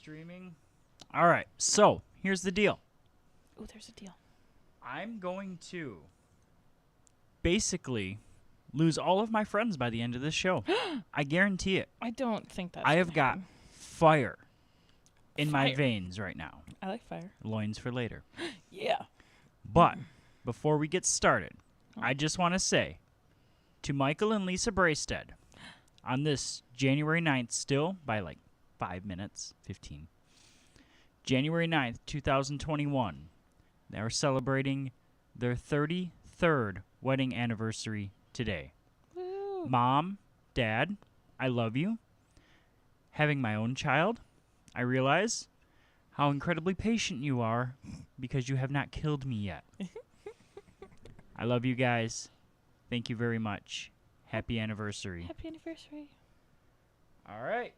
Streaming. All right, so here's the deal. Oh, there's a deal. I'm going to basically lose all of my friends by the end of this show. I guarantee it. I don't think that's I have gonna got happen. fire in my Fire. veins right now. I like fire. Loins for later. Yeah. But before we get started, I just want to say to Michael and Lisa Braystead on this January 9th, still by like 5 minutes, 15. January 9th, 2021, they are celebrating their 33rd wedding anniversary today. Woo. Mom, Dad, I love you. Having my own child, I realize how incredibly patient you are because you have not killed me yet. I love you guys. Thank you very much. Happy anniversary. Happy anniversary. All right.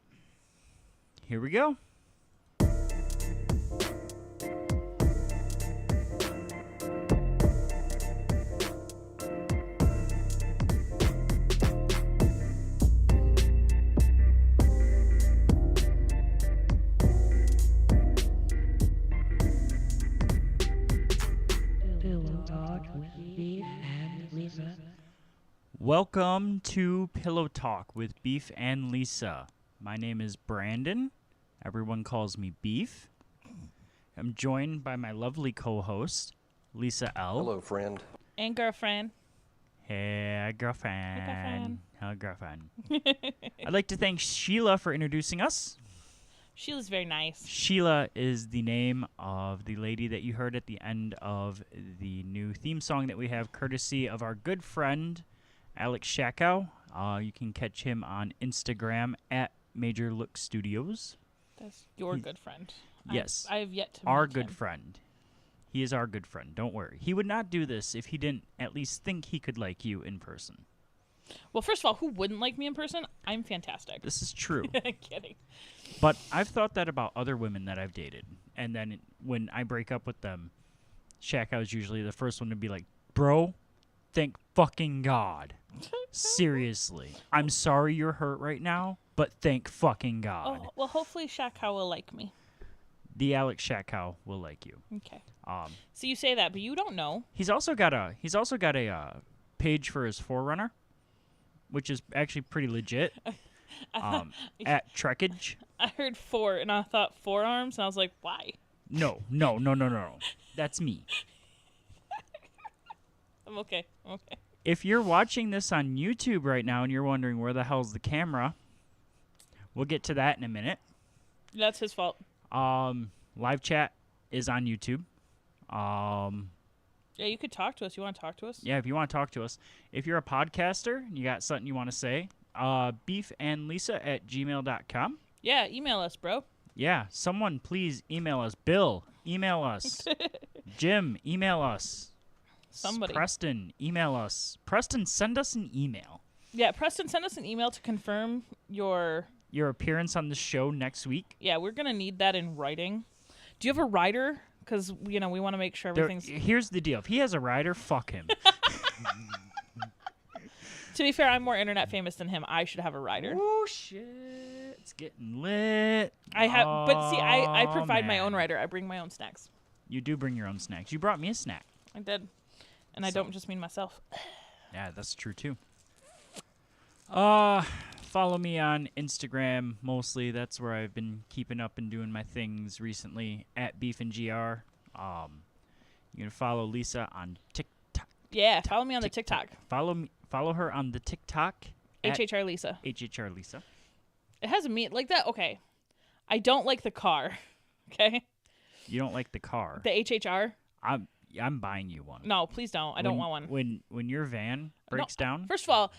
Here we go. Welcome to Pillow Talk with Beef and Lisa. My name is Brandon. Everyone calls me Beef. I'm joined by my lovely co-host, Lisa L. Hello, friend. And girlfriend. Hey, girlfriend. Hey, girlfriend. Hello, girlfriend. I'd like to thank Sheila for introducing us. Sheila's very nice. Sheila is the name of the lady that you heard at the end of the new theme song that we have, courtesy of our good friend, Alex Shakow. You can catch him on Instagram at Major Look Studios. That's your good friend. Yes. I have yet to Our meet good him. friend. He is our good friend. Don't worry. He would not do this if he didn't at least think he could like you in person. Well, first of all, who wouldn't like me in person? I'm fantastic. This is true. Kidding. But I've thought that about other women that I've dated. And then when I break up with them, Shakow's usually the first one to be like, bro, thank fucking God. Seriously. I'm sorry you're hurt right now, but thank fucking God. Oh, well, hopefully Shakow will like me. The Alex Shakow will like you. Okay. Um, So you say that, but you don't know. he's also got a page for his Forerunner, which is actually pretty legit. At Trekkage. I heard four, and I thought forearms, and I was like, why? No. That's me. I'm okay. I'm okay. If you're watching this on YouTube right now and you're wondering where the hell's the camera, we'll get to that in a minute. That's his fault. Live chat is on YouTube. Yeah, you could talk to us. You want to talk to us? Yeah, if you want to talk to us. If you're a podcaster and you got something you want to say, beefandlisa@gmail.com. Yeah, email us, bro. Yeah, someone please email us. Bill, email us. Jim, email us. Somebody. Preston, email us. Preston, send us an email. Yeah, Preston, send us an email to confirm your appearance on the show next week. Yeah, we're going to need that in writing. Do you have a writer? Because, we want to make sure everything's... Here's the deal. If he has a rider, fuck him. To be fair, I'm more internet famous than him. I should have a rider. Oh, shit. It's getting lit. But see, I provide my own man. rider. I bring my own snacks. You do bring your own snacks. You brought me a snack. I did. And I don't just mean myself. Yeah, that's true, too. Follow me on Instagram, mostly. That's where I've been keeping up and doing my things recently, at beefandgr. You can follow Lisa on TikTok. Yeah, follow me on the TikTok. Follow her on the TikTok. HHR Lisa. HHR Lisa. It has a mean like that. Okay. I don't like the car. Okay? You don't like the car. The HHR? I'm buying you one. No, please don't. I don't want one. When your van breaks down. First of all,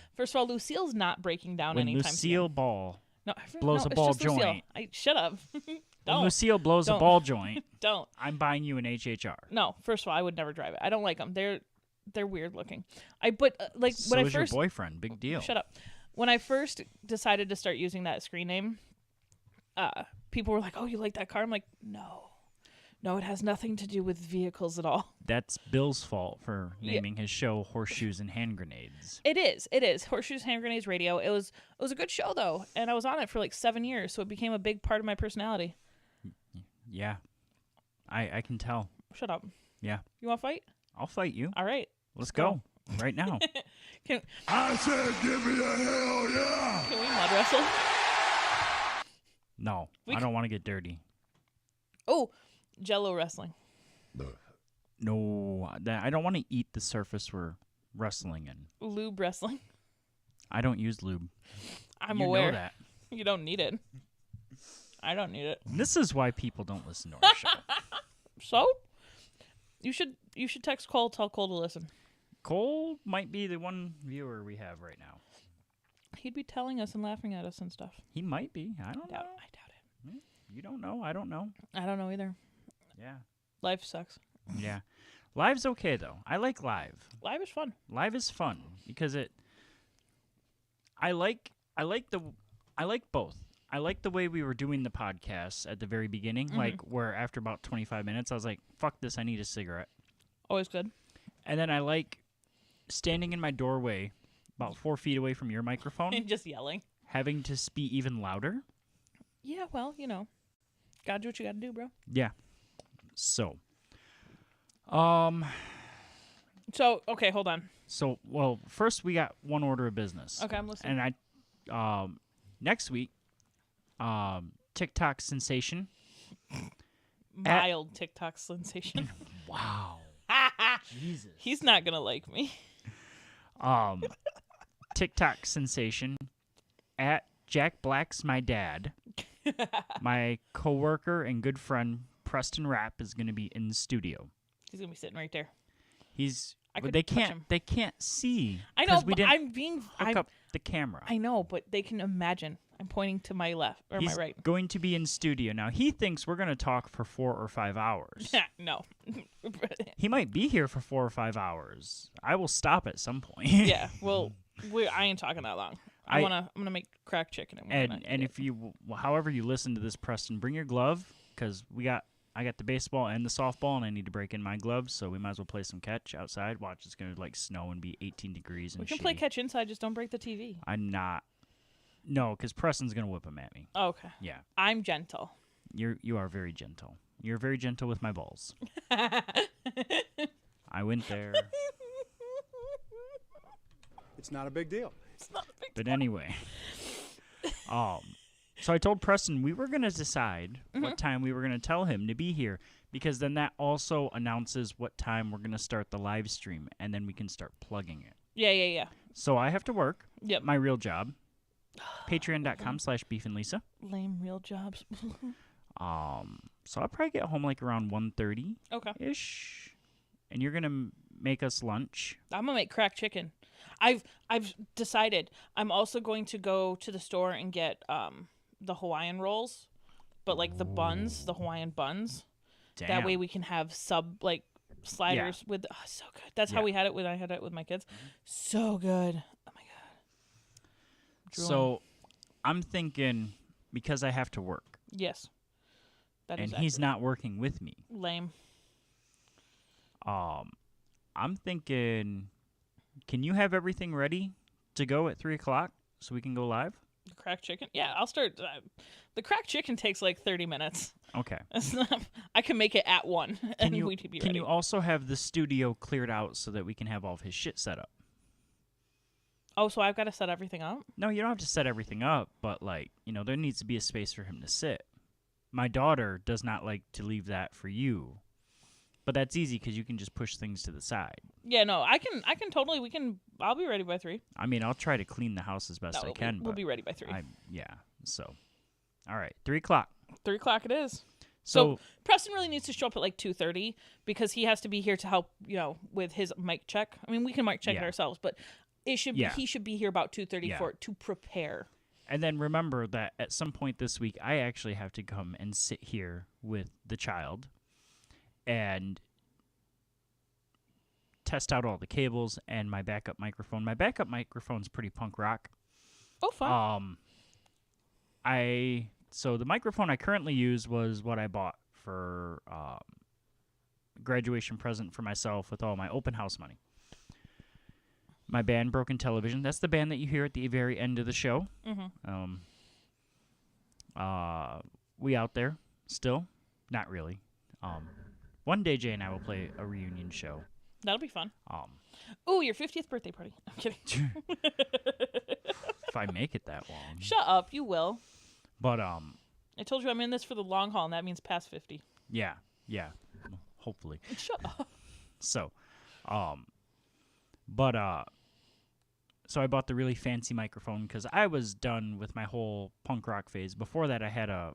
Lucille's not breaking down when anytime Lucille soon. Ball No, blows a it's ball just Lucille. joint. Shut up. When Don't. Lucille blows a Don't. ball joint. Don't. I'm buying you an HHR. No, first of all, I would never drive it. I don't like them. They're weird looking. When I is first your boyfriend. Big deal. Shut up. When I first decided to start using that screen name, people were like, "Oh, you like that car?" I'm like, No, it has nothing to do with vehicles at all. That's Bill's fault for naming his show Horseshoes and Hand Grenades. It is. Horseshoes, Hand Grenades Radio. It was a good show, though, and I was on it for like 7 years, so it became a big part of my personality. Yeah. I can tell. Shut up. Yeah. You want to fight? I'll fight you. All right. Let's go. Right now. I said, give me a hell yeah! Can we mud wrestle? No. I don't want to get dirty. Oh, Jello wrestling. No. I don't want to eat the surface we're wrestling in. Lube wrestling. I don't use lube. I'm you aware. know that. You don't need it. I don't need it. This is why people don't listen to our show. So, you should text Cole, tell Cole to listen. Cole might be the one viewer we have right now. He'd be telling us and laughing at us and stuff. He might be. I don't know. I doubt it. You don't know. I don't know. I don't know either. Yeah. Life sucks. Yeah. Live's okay though. I like live. Live is fun. Live is fun because I like both. I like the way we were doing the podcast at the very beginning, like where after about 25 minutes I was like, fuck this, I need a cigarette. Always good. And then I like standing in my doorway about 4 feet away from your microphone, And just yelling. having to be even louder. Yeah, well, gotta do what you gotta do, bro. Yeah. So, okay, hold on. well, first we got one order of business. Okay, I'm listening. And next week, TikTok sensation. Mild TikTok sensation. Wow. Jesus. He's not gonna like me. TikTok sensation at Jack Black's my dad. My coworker and good friend Preston Rapp is going to be in the studio. He's gonna be sitting right there. But could they touch can't him. they can't see. I know, 'cause we but didn't hook up the camera. I know, but they can imagine. I'm pointing to my left or He's my right. going to be in studio now. He thinks we're going to talk for 4 or 5 hours. No. He might be here for 4 or 5 hours. I will stop at some point. Yeah. Well, I ain't talking that long. I'm gonna make crack chicken and if you, however you listen to this, Preston, bring your glove because I got the baseball and the softball, and I need to break in my gloves, so we might as well play some catch outside. Watch, it's gonna snow and be 18 degrees and we can shitty. play catch inside. Just don't break the TV. I'm not. No, because Preston's gonna whip him at me. Oh, okay. Yeah, I'm gentle. you are very gentle. You're very gentle with my balls. I went there. It's not a big deal. It's not a big But anyway, so I told Preston we were gonna decide what time we were gonna tell him to be here, because then that also announces what time we're gonna start the live stream, and then we can start plugging it. Yeah. So I have to work. Yep. My real job. Patreon.com/beefandlisa. Lame real jobs. So I'll probably get home around 1:30 Okay. ish, and you're gonna make us lunch. I'm gonna make crack chicken. I've decided I'm also going to go to the store and get the Hawaiian rolls, but the buns, the Hawaiian buns. Damn. That way we can have sliders with. Oh, so good. That's how we had it when I had it with my kids. So good. Oh my god. Drooling. So I'm thinking because I have to work, Yes. That is and he's accurate. not working with me. Lame. I'm thinking, can you have everything ready to go at 3:00 so we can go live? The crack chicken. Yeah, I'll start. The crack chicken takes 30 minutes. Okay. It's not, I can make it at 1, and we'd be ready. Can you also have the studio cleared out so that we can have all of his shit set up? Oh, so I've got to set everything up? No, you don't have to set everything up, but there needs to be a space for him to sit. My daughter does not like to leave that for you, but that's easy because you can just push things to the side. Yeah, no, I can totally. I'll be ready by 3. I mean, I'll try to clean the house as best I can. We'll be ready by 3. So, all right, 3:00. 3:00 it is. So Preston really needs to show up at 2:30 because he has to be here to help, with his mic check. I mean, we can mic check it ourselves, but he should be here about 2:30 to prepare. And then remember that at some point this week, I actually have to come and sit here with the child and test out all the cables and my backup microphone. My backup microphone's pretty punk rock. Oh, fun. So the microphone I currently use was what I bought for graduation present for myself with all my open house money. My band, Broken Television, that's the band that you hear at the very end of the show. Mm-hmm. We out there Still, not really. One day Jay and I will play a reunion show. That'll be fun. Um, Oh, your 50th birthday party. I'm kidding. if I make it that long. Shut up. You will. But I told you I'm in this for the long haul, and that means past 50. yeah. Well, hopefully. Shut up. So, so I bought the really fancy microphone because I was done with my whole punk rock phase. Before that, I had a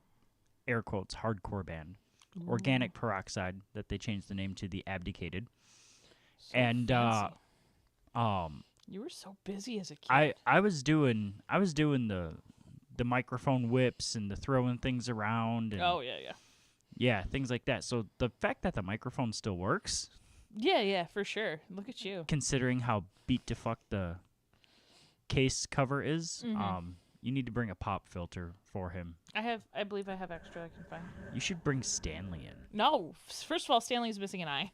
air quotes hardcore band, Organic Peroxide, that they changed the name to the Abdicated. So And fancy. You were so busy as a kid. I was doing the microphone whips and the throwing things around and Oh yeah. yeah, things like that. So the fact that the microphone still works, Yeah, for sure. Look at you. considering how beat to fuck the case cover is, you need to bring a pop filter for him. I believe I have extra I can find. You should bring Stanley in. No, first of all, Stanley's missing an eye.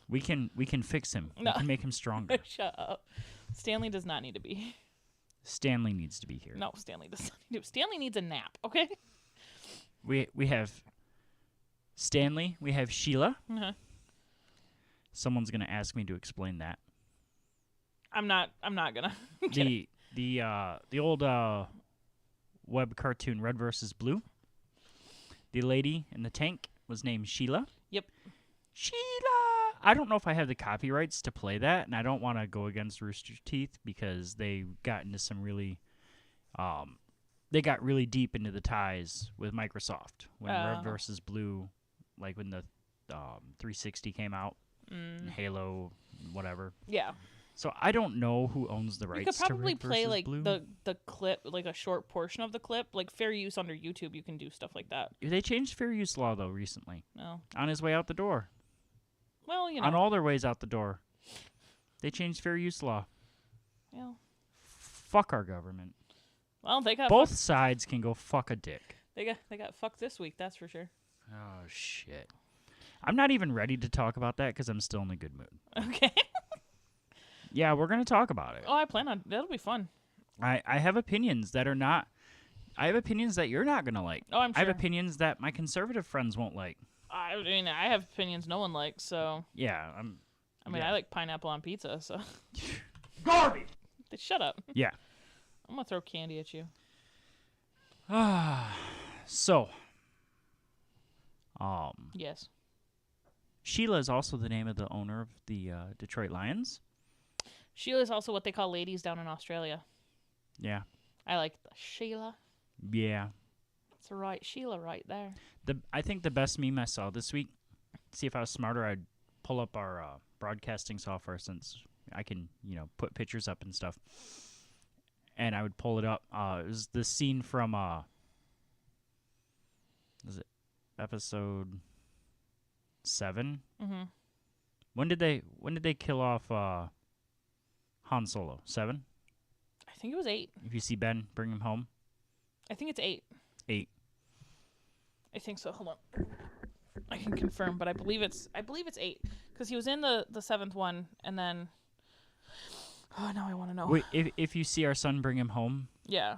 We can fix him. No. We can make him stronger. Shut up. Stanley does not need to be. Stanley needs to be here. No, Stanley does not need to. Stanley needs a nap. Okay. We have Stanley. We have Sheila. Uh-huh. Someone's gonna ask me to explain that. I'm not gonna. The old web cartoon Red versus Blue. The lady in the tank was named Sheila. Yep. Sheila. I don't know if I have the copyrights to play that, and I don't want to go against Rooster Teeth because they got into some really, they got really deep into the ties with Microsoft when Red versus Blue, like when the 360 came out, and Halo, whatever. Yeah. So I don't know who owns the rights. You could probably to Red play versus like Blue. the clip, like a short portion of the clip, like fair use under YouTube. You can do stuff like that. They changed fair use law though recently. No. On his way out the door. Well, you know. On all their ways out the door. They changed fair use law. Well, Fuck our government. well, they got Both sides can go fuck a dick. They got fucked this week. That's for sure. Oh shit. I'm not even ready to talk about that because I'm still in a good mood. Okay. Yeah, we're gonna talk about it. Oh, I plan on. That'll be fun. I have opinions that are not. I have opinions that you're not gonna like. Oh, I'm I have sure. opinions that my conservative friends won't like. I mean, I have opinions no one likes. So Yeah, I like pineapple on pizza. So Garbage! shut up. yeah. I'm gonna throw candy at you. So, Yes. Sheila is also the name of the owner of the Detroit Lions. Sheila is also what they call ladies down in Australia. Yeah. I like the Sheila. Yeah. That's right, Sheila, right there. I think the best meme I saw this week. See if I was smarter, I'd pull up our broadcasting software since I can, put pictures up and stuff. And I would pull it up. It was the scene from was it episode 7? Mm-hmm. When did they kill off Han Solo? 7? I think it was 8. If you see Ben, bring him home. I think it's 8. 8. I think so. Hold on. I can confirm, but I believe it's 8 because he was in the 7th one, and then. Oh, now I want to know. Wait, if you see our son, bring him home. Yeah.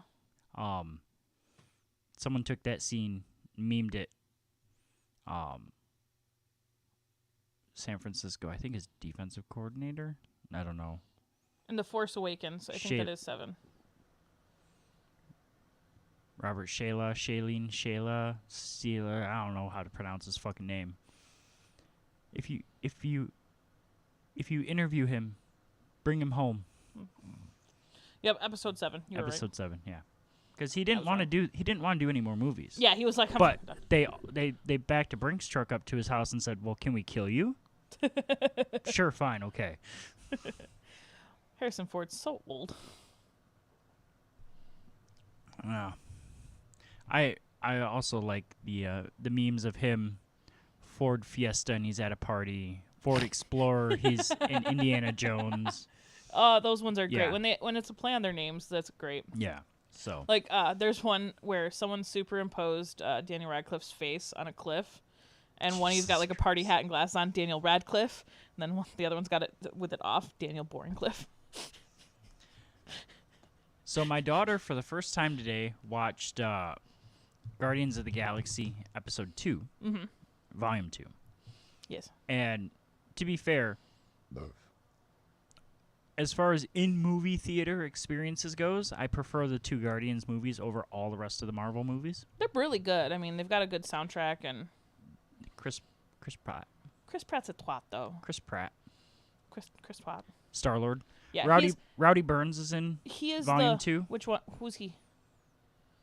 Someone took that scene, memed it. San Francisco, I think his defensive coordinator. I don't know. In The Force Awakens, I think that is 7. Robert Shailene, I don't know how to pronounce his fucking name. If you interview him, bring him home. Yep, episode 7. You're right. Episode 7, yeah. Because he didn't want to do any more movies. Yeah, he was like, but they backed a Brinks truck up to his house and said, "Well, can we kill you?" Sure, fine, okay. Harrison Ford's so old. Yeah. I also like the memes of him, Ford Fiesta, and he's at a party. Ford Explorer, he's in Indiana Jones. Those ones are great. Yeah. When it's a play on their names, that's great. Yeah. So like there's one where someone superimposed Daniel Radcliffe's face on a cliff, and one he's got like a party hat and glasses on, Daniel Radcliffe, and then the other one's got it with it off, Daniel Boringcliffe. So my daughter, for the first time today, watched Guardians of the Galaxy Episode 2, Volume 2. Yes. And to be fair, as far as in-movie theater experiences goes, I prefer the 2 Guardians movies over all the rest of the Marvel movies. They're really good. I mean, they've got a good soundtrack, and Chris Pratt. Chris Pratt's a twat, though. Chris Pratt. Chris Pratt. Star-Lord. Yeah, Rowdy Burns is in he is Volume 2. Which one? Who's he?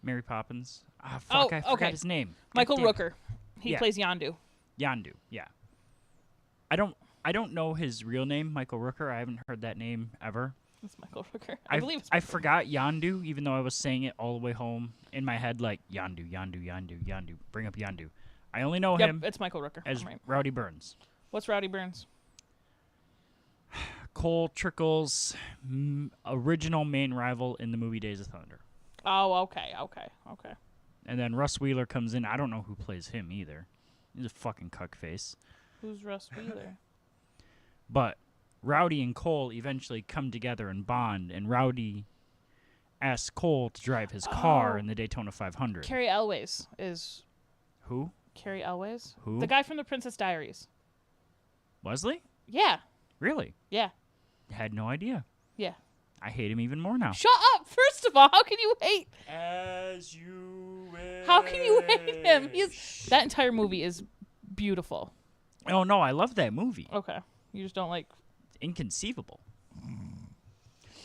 Mary Poppins. Ah, fuck, I forgot his name. Michael God damn it. Rooker. He plays Yondu. Yondu, yeah. I don't know his real name, Michael Rooker. I haven't heard that name ever. It's Michael Rooker. I believe it's I forgot Yondu, even though I was saying it all the way home in my head like Yondu. Bring up Yondu. I only know him it's Michael Rooker. as Right. Rowdy Burns. What's Rowdy Burns? Cole Trickle's original main rival in the movie Days of Thunder. Oh, okay. And then Russ Wheeler comes in. I don't know who plays him either. He's a fucking cuckface. Who's Russ Wheeler? But Rowdy and Cole eventually come together and bond, and Rowdy asks Cole to drive his car in the Daytona 500. Carrie Elways is... Who? Carrie Elways? Who? The guy from The Princess Diaries. Wesley? Yeah. Really? Yeah. Had no idea. Yeah. I hate him even more now. Shut up! First of all, how can you hate... As you wish. How can you hate him? That entire movie is beautiful. Oh, no, I love that movie. Okay. You just don't like... Inconceivable.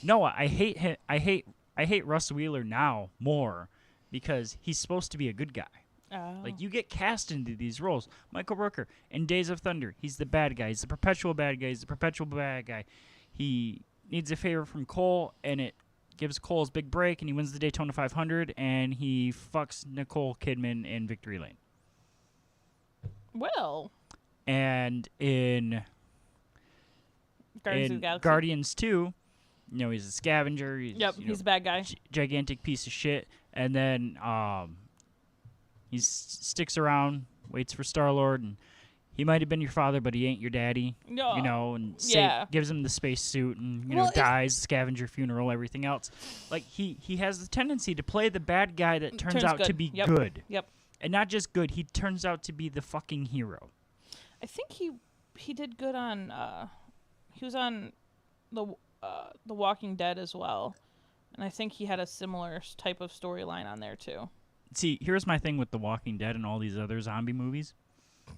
No, I hate him. I hate Russ Wheeler now more because he's supposed to be a good guy. Oh. Like, you get cast into these roles. Michael Rooker in Days of Thunder, he's the bad guy. He's the perpetual bad guy. He's the perpetual bad guy. He needs a favor from Cole, and it gives Cole his big break, and he wins the Daytona 500, and he fucks Nicole Kidman in Victory Lane. Well... And in Guardians of the Galaxy. Guardians 2, he's a scavenger. He's a bad guy. Gigantic piece of shit. And then he sticks around, waits for Star-Lord, and he might have been your father, but he ain't your daddy. No. And Yeah. gives him the space suit and, Well, dies, scavenger funeral, everything else. Like, he has the tendency to play the bad guy that turns out to be good. Yep. And not just good, he turns out to be the fucking hero. I think he did good on he was on the Walking Dead as well, and I think he had a similar type of storyline on there too. See, here's my thing with The Walking Dead and all these other zombie movies.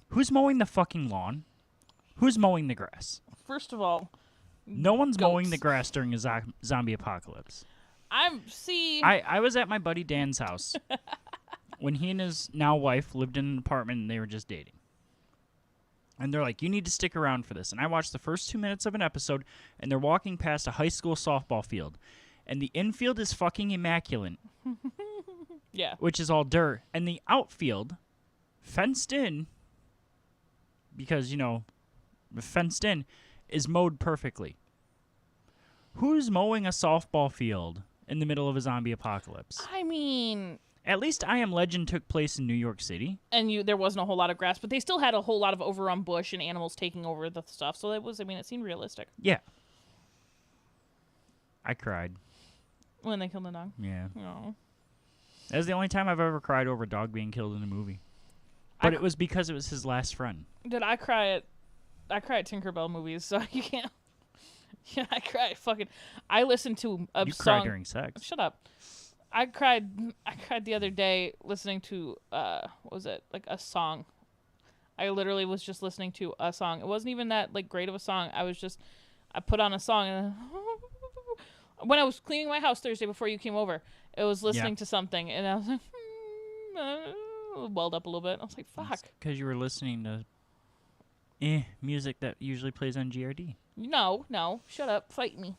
Who's mowing the fucking lawn? Who's mowing the grass? First of all, No one's mowing goats. the grass during a zombie apocalypse. I was at my buddy Dan's house when he and his now wife lived in an apartment and they were just dating. And they're like, you need to stick around for this. And I watched the first 2 minutes of an episode, and they're walking past a high school softball field. And the infield is fucking immaculate, yeah. which is all dirt. And the outfield, fenced in, because, fenced in, is mowed perfectly. Who's mowing a softball field in the middle of a zombie apocalypse? I mean, At least I Am Legend took place in New York City. and there wasn't a whole lot of grass, but they still had a whole lot of overrun bush and animals taking over the stuff. So it seemed realistic Yeah. I cried. when they killed the dog. Yeah. Oh. That was the only time I've ever cried over a dog being killed in a movie. But it was because it was his last friend. Did I cry at Tinkerbell movies? So you can't. Yeah, I cried. I listened to a You song. cried during sex. Shut up. I cried the other day listening to what was it? Like a song. I literally was just listening to a song. It wasn't even that great of a song. I put on a song and when I was cleaning my house Thursday before you came over, it was listening to something and I was like welled up a little bit. I was like, fuck. Because you were listening to music that usually plays on GRD. No, shut up, fight me.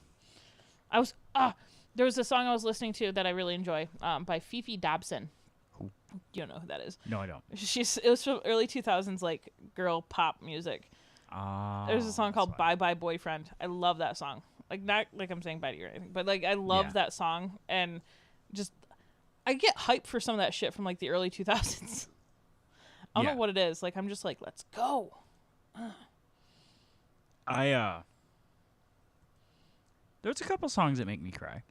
There was a song I was listening to that I really enjoy, by Fifi Dobson. Who? You don't know who that is. No, I don't. It was from early 2000s, girl pop music. There's a song called Bye Bye Boyfriend. I love that song. Not like I'm saying bye to you or anything, but I love that song, and just I get hyped for some of that shit from the early 2000s. I don't know what it is. I'm just let's go. There's a couple songs that make me cry.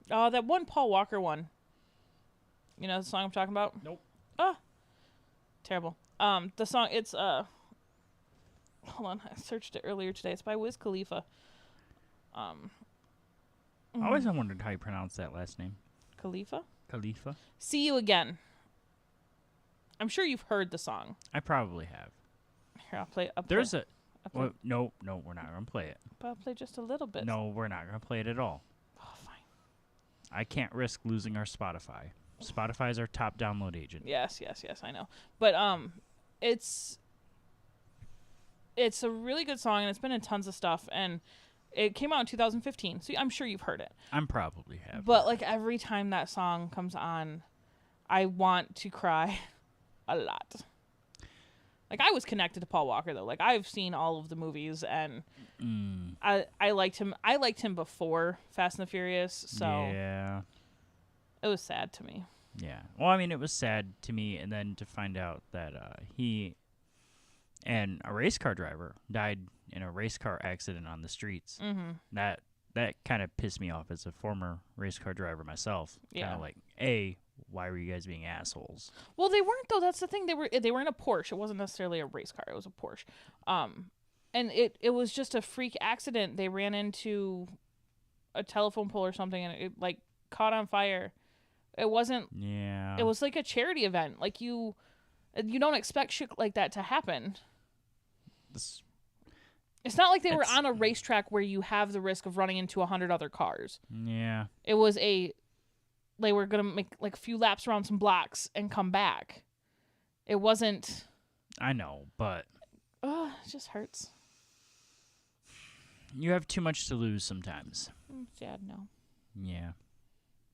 Oh, that one Paul Walker one. You know the song I'm talking about? Nope. Ah, terrible. The song it's hold on, I searched it earlier today. It's by Wiz Khalifa. I always wondered how you pronounce that last name. Khalifa? Khalifa? See You Again. I'm sure you've heard the song. I probably have. Here, I'll play. There's a... I'll play, Well, no, we're not going to play it. but I'll play just a little bit. No, we're not going to play it at all. Oh, fine. I can't risk losing our Spotify. Spotify's our top download agent. Yes, I know. But it's a really good song, and it's been in tons of stuff, and it came out in 2015, so I'm sure you've heard it. I'm probably have. But like every time that song comes on, I want to cry a lot. Like I was connected to Paul Walker though. Like I've seen all of the movies, and I liked him. I liked him before Fast and the Furious, so Yeah. it was sad to me. Yeah. Well, I mean, it was sad to me, and then to find out that he and a race car driver died in a race car accident on the streets. Mm-hmm. That kind of pissed me off as a former race car driver myself. Yeah. Kind of like, why were you guys being assholes? Well, they weren't though. That's the thing. They were in a Porsche. It wasn't necessarily a race car. It was a Porsche. And it was just a freak accident. They ran into a telephone pole or something, and it like caught on fire. It wasn't. Yeah. It was like a charity event. Like you don't expect shit like that to happen. It's not like they were on a racetrack where you have the risk of running into 100 other cars. Yeah. It was they were going to make like a few laps around some blocks and come back. It wasn't. I know, but It just hurts. you have too much to lose sometimes. I'm sad now. Yeah.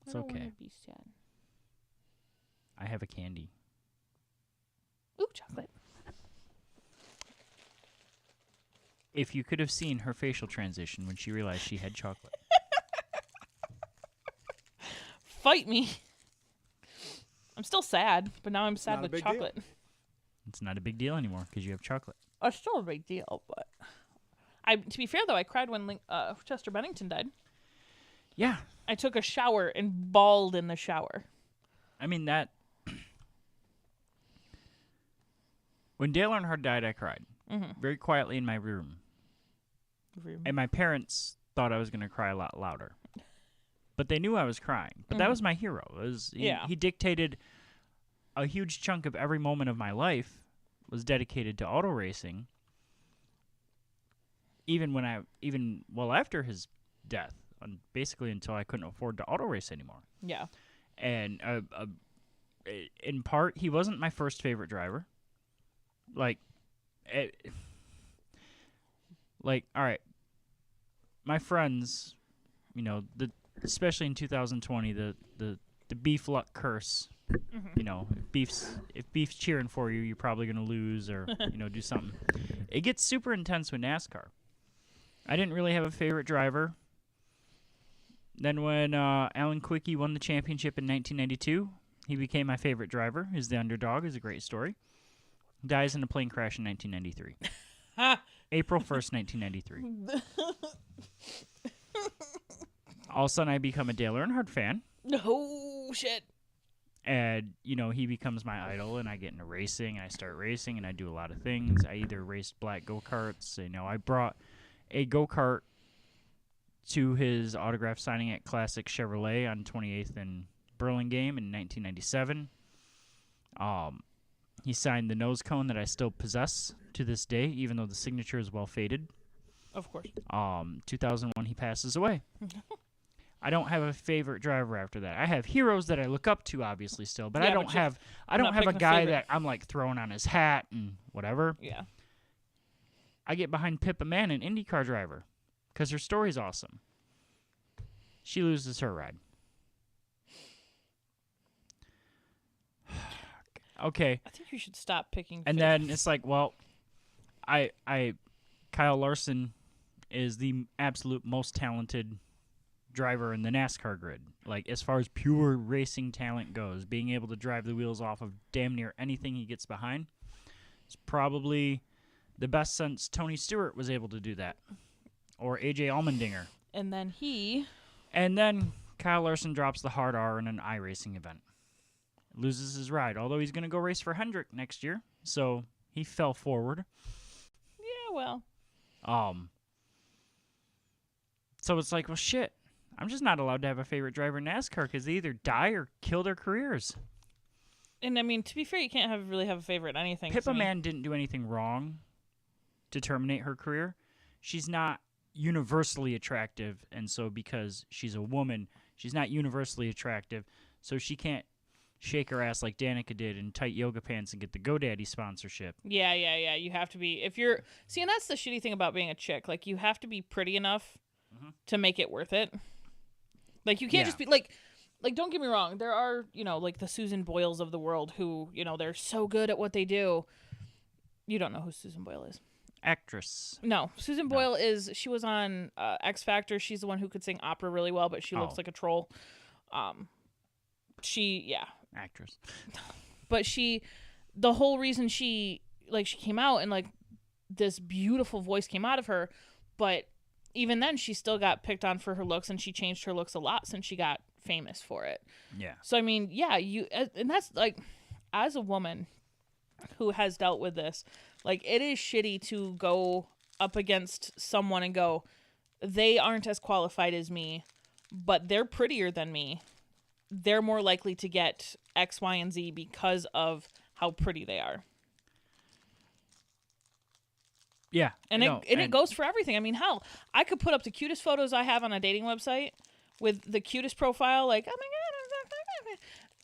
It's I don't okay. wanna be sad. I have a candy. Ooh, chocolate. If you could have seen her facial transition when she realized she had chocolate. Fight me. I'm still sad, but now I'm sad Not a with big chocolate. deal. It's not a big deal anymore because you have chocolate. It's still a big deal, but to be fair though, I cried when Chester Bennington died. Yeah. I took a shower and bawled in the shower. I mean, that... When Dale Earnhardt died, I cried. Mm-hmm. Very quietly in my room. And my parents thought I was going to cry a lot louder. But they knew I was crying. But that was my hero. He dictated a huge chunk of every moment of my life was dedicated to auto racing. Even after his death, basically until I couldn't afford to auto race anymore. Yeah. And in part, he wasn't my first favorite driver. All right, my friends, especially in 2020, the beef luck curse. If beef's cheering for you, you're probably gonna lose or do something. It gets super intense with NASCAR. I didn't really have a favorite driver. Then when Alan Quickie won the championship in 1992, he became my favorite driver. He's the underdog. Is a great story. Dies in a plane crash in 1993. April 1st, 1993. All of a sudden, I become a Dale Earnhardt fan. No shit. And, he becomes my idol, and I get into racing, and I start racing, and I do a lot of things. I either raced black go-karts. I brought a go-kart to his autograph signing at Classic Chevrolet on 28th and Burlingame in 1997. He signed the nose cone that I still possess to this day, even though the signature is well faded. Of course. 2001, he passes away. I don't have a favorite driver after that. I have heroes that I look up to, obviously, still, but I don't have a guy that I'm like throwing on his hat and whatever. Yeah. I get behind Pippa Mann, an IndyCar driver, because her story's awesome. She loses her ride. Okay. I think you should stop picking. And then it's like, well, Kyle Larson is the absolute most talented driver in the NASCAR grid. Like, as far as pure racing talent goes, being able to drive the wheels off of damn near anything he gets behind is probably the best since Tony Stewart was able to do that. Or A.J. Allmendinger. And then Kyle Larson drops the hard R in an iRacing event. loses his ride. Although he's going to go race for Hendrick next year, so he fell forward. Yeah, well. So it's like, well, shit. I'm just not allowed to have a favorite driver in NASCAR because they either die or kill their careers. And I mean, to be fair, you can't really have a favorite in anything. Pippa Mann didn't do anything wrong to terminate her career. She's not universally attractive, and so because she's a woman, she's not universally attractive, so she can't shake her ass like Danica did in tight yoga pants and get the GoDaddy sponsorship. Yeah. You have to be, if you're, see, and that's the shitty thing about being a chick. Like, you have to be pretty enough to make it worth it. Like, you can't just be, like, don't get me wrong. There are, like the Susan Boyles of the world who, they're so good at what they do. You don't know who Susan Boyle is. Actress. No, Susan Boyle she was on X Factor. She's the one who could sing opera really well, but she looks like a troll. Actress. But the whole reason she came out and like this beautiful voice came out of her, but even then she still got picked on for her looks, and she changed her looks a lot since she got famous for it. Yeah. So I mean, yeah, and that's like, as a woman who has dealt with this, like, it is shitty to go up against someone and go, they aren't as qualified as me, but they're prettier than me. They're more likely to get X, Y, and Z because of how pretty they are. Yeah. And it goes for everything. I mean, hell, I could put up the cutest photos I have on a dating website with the cutest profile, like, oh my God.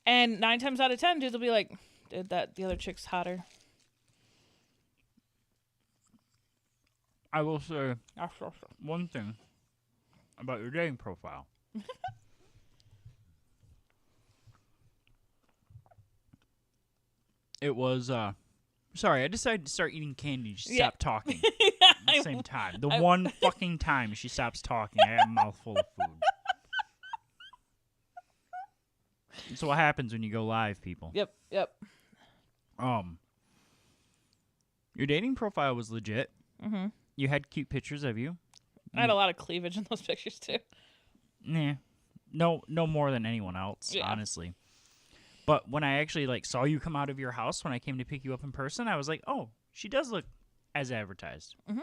And 9 times out of 10, dudes will be like, dude, the other chick's hotter. I will say one thing about your dating profile. It was, sorry, I decided to start eating candy. She stopped talking at the same time. The one fucking time she stops talking, I have a mouthful of food. That's what happens when you go live, people. Yep. Your dating profile was legit. Mm-hmm. You had cute pictures of you. I had a lot of cleavage in those pictures, too. Nah. No more than anyone else, honestly. But when I actually saw you come out of your house when I came to pick you up in person, I was like, oh, she does look as advertised. Mm-hmm.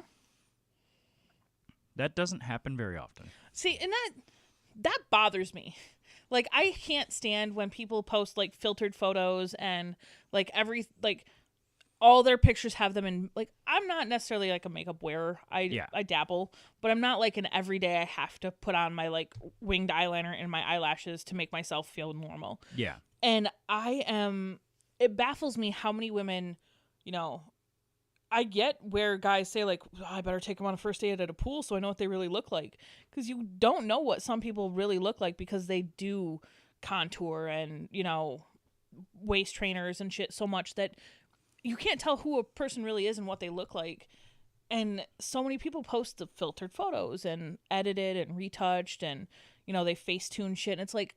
That doesn't happen very often. See, and that bothers me. Like, I can't stand when people post filtered photos and all their pictures have them in, I'm not necessarily a makeup wearer. I dabble, but I'm not an everyday I have to put on my winged eyeliner and my eyelashes to make myself feel normal. Yeah. And it baffles me how many women, I get where guys say I better take them on a first date at a pool so I know what they really look like. Because you don't know what some people really look like because they do contour and, waist trainers and shit so much that you can't tell who a person really is and what they look like. And so many people post the filtered photos and edited and retouched and, they Facetune shit. And it's like,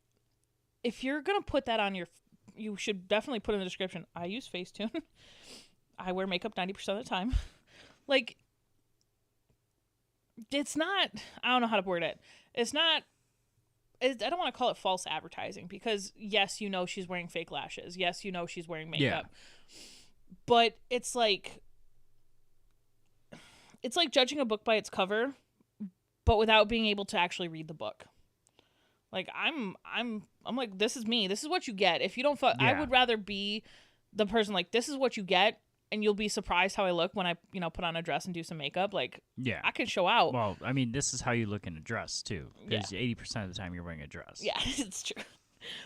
if you're going to put that on you should definitely put in the description, I use Facetune. I wear makeup 90% of the time. It's not, I don't know how to word it. I don't want to call it false advertising because yes, she's wearing fake lashes. Yes, she's wearing makeup. Yeah. But it's like judging a book by its cover, but without being able to actually read the book. I'm like, this is me. This is what you get. If you don't I would rather be the person this is what you get, and you'll be surprised how I look when I, put on a dress and do some makeup. I can show out. Well, I mean, this is how you look in a dress too, because 80% of the time you're wearing a dress. Yeah, it's true.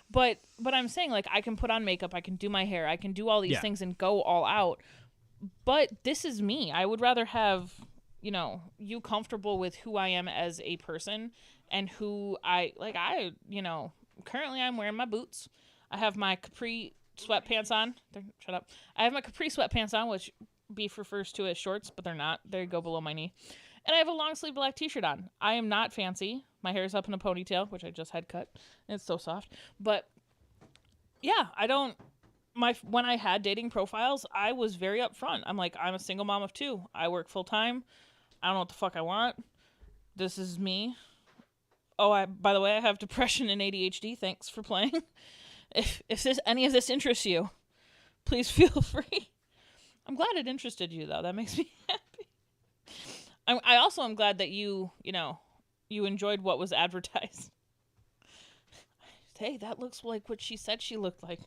But I'm saying I can put on makeup, I can do my hair, I can do all these things and go all out. But this is me. I would rather have, you comfortable with who I am as a person and who currently I'm wearing my boots. I have my capri sweatpants on. Shut up. I have my capri sweatpants on, which Beef refers to as shorts, but they're not. They go below my knee. And I have a long sleeve black t-shirt on. I am not fancy. My hair is up in a ponytail, which I just had cut. It's so soft. But yeah, when I had dating profiles, I was very upfront. I'm like, I'm a single mom of 2. I work full time. I don't know what the fuck I want. This is me. Oh, by the way, I have depression and ADHD. Thanks for playing. if this any of this interests you, please feel free. I'm glad it interested you, though. That makes me happy. I also am glad that you enjoyed what was advertised. Hey, that looks like what she said she looked like.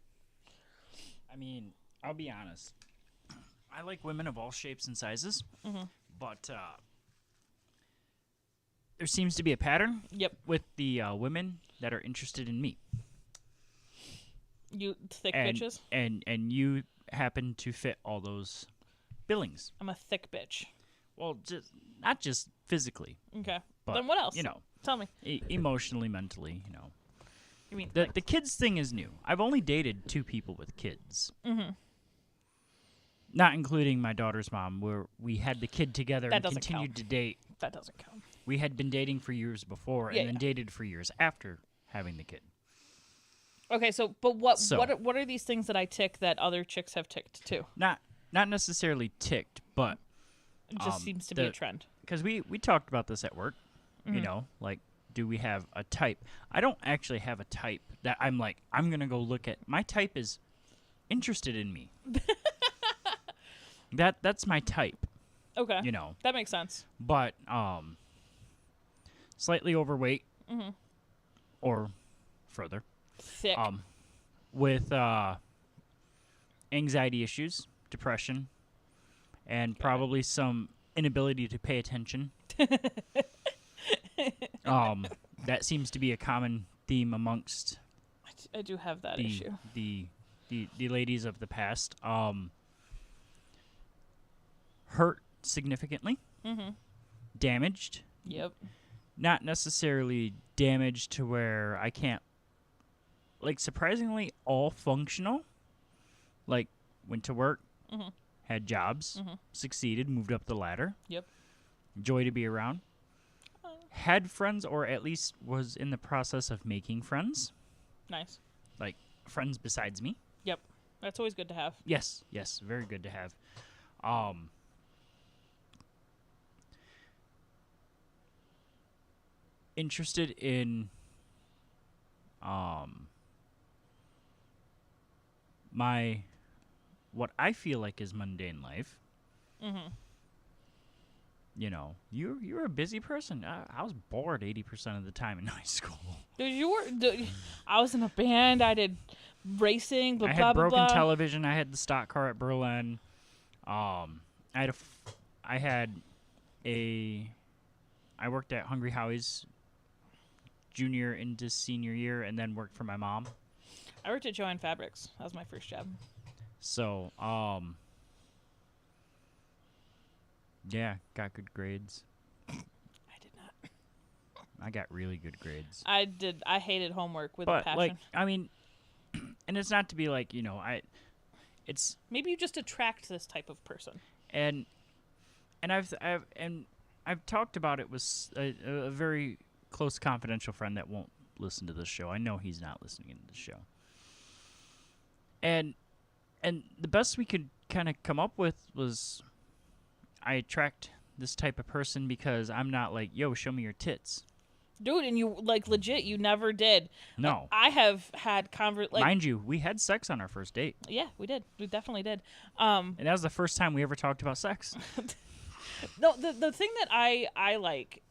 I mean, I'll be honest. I like women of all shapes and sizes, but there seems to be a pattern Yep. with the women that are interested in me. You thick and, bitches? And you happen to fit all those billings. I'm a thick bitch. Well, not just physically. Okay. But, Then what else? Tell me. Emotionally, mentally, You mean The kids thing is new. I've only dated 2 people with kids. Mm-hmm. Not including my daughter's mom, where we had the kid together and continued to date. That doesn't count. We had been dating for years before and then dated for years after having the kid. Okay, but what are these things that I tick that other chicks have ticked too? Not necessarily ticked, but it just seems to be a trend. Because we talked about this at work, like, do we have a type? I don't actually have a type that I'm like, I'm going to go look at. My type is interested in me. That's my type. Okay. That makes sense. But slightly overweight or further. Thick. With anxiety issues, depression, and probably some inability to pay attention. That seems to be a common theme amongst I do have that issue. The ladies of the past. Hurt significantly. Damaged. Yep. Not necessarily damaged to where I can't. Like, surprisingly, all functional. Like, went to work, had jobs, succeeded, moved up the ladder. Yep. Joy to be around. Had friends, or at least was in the process of making friends. Nice. Like, friends besides me. Yep. That's always good to have. Yes, very good to have. Interested in my what I feel like is mundane life. You're a busy person. I was bored 80% of the time in high school. I was in a band. I did racing. Blah, I blah, had blah, broken blah. television. I had the stock car at Berlin. I worked at Hungry Howie's junior into senior year, and then worked for my mom. I worked at Joanne Fabrics. That was my first job. So, yeah, got good grades. I did not. I got really good grades. I did. I hated homework with a passion. Like, I mean, and it's not to be like, it's maybe you just attract this type of person. And I've talked about it with a very close confidential friend that won't listen to this show. I know he's not listening to this show. And the best we could kind of come up with was I attract this type of person because I'm not like, yo, show me your tits. Dude, and you, like, legit, you never did. No. I have had Mind you, we had sex on our first date. Yeah, we did. We definitely did. And that was the first time we ever talked about sex. No, the thing that I like,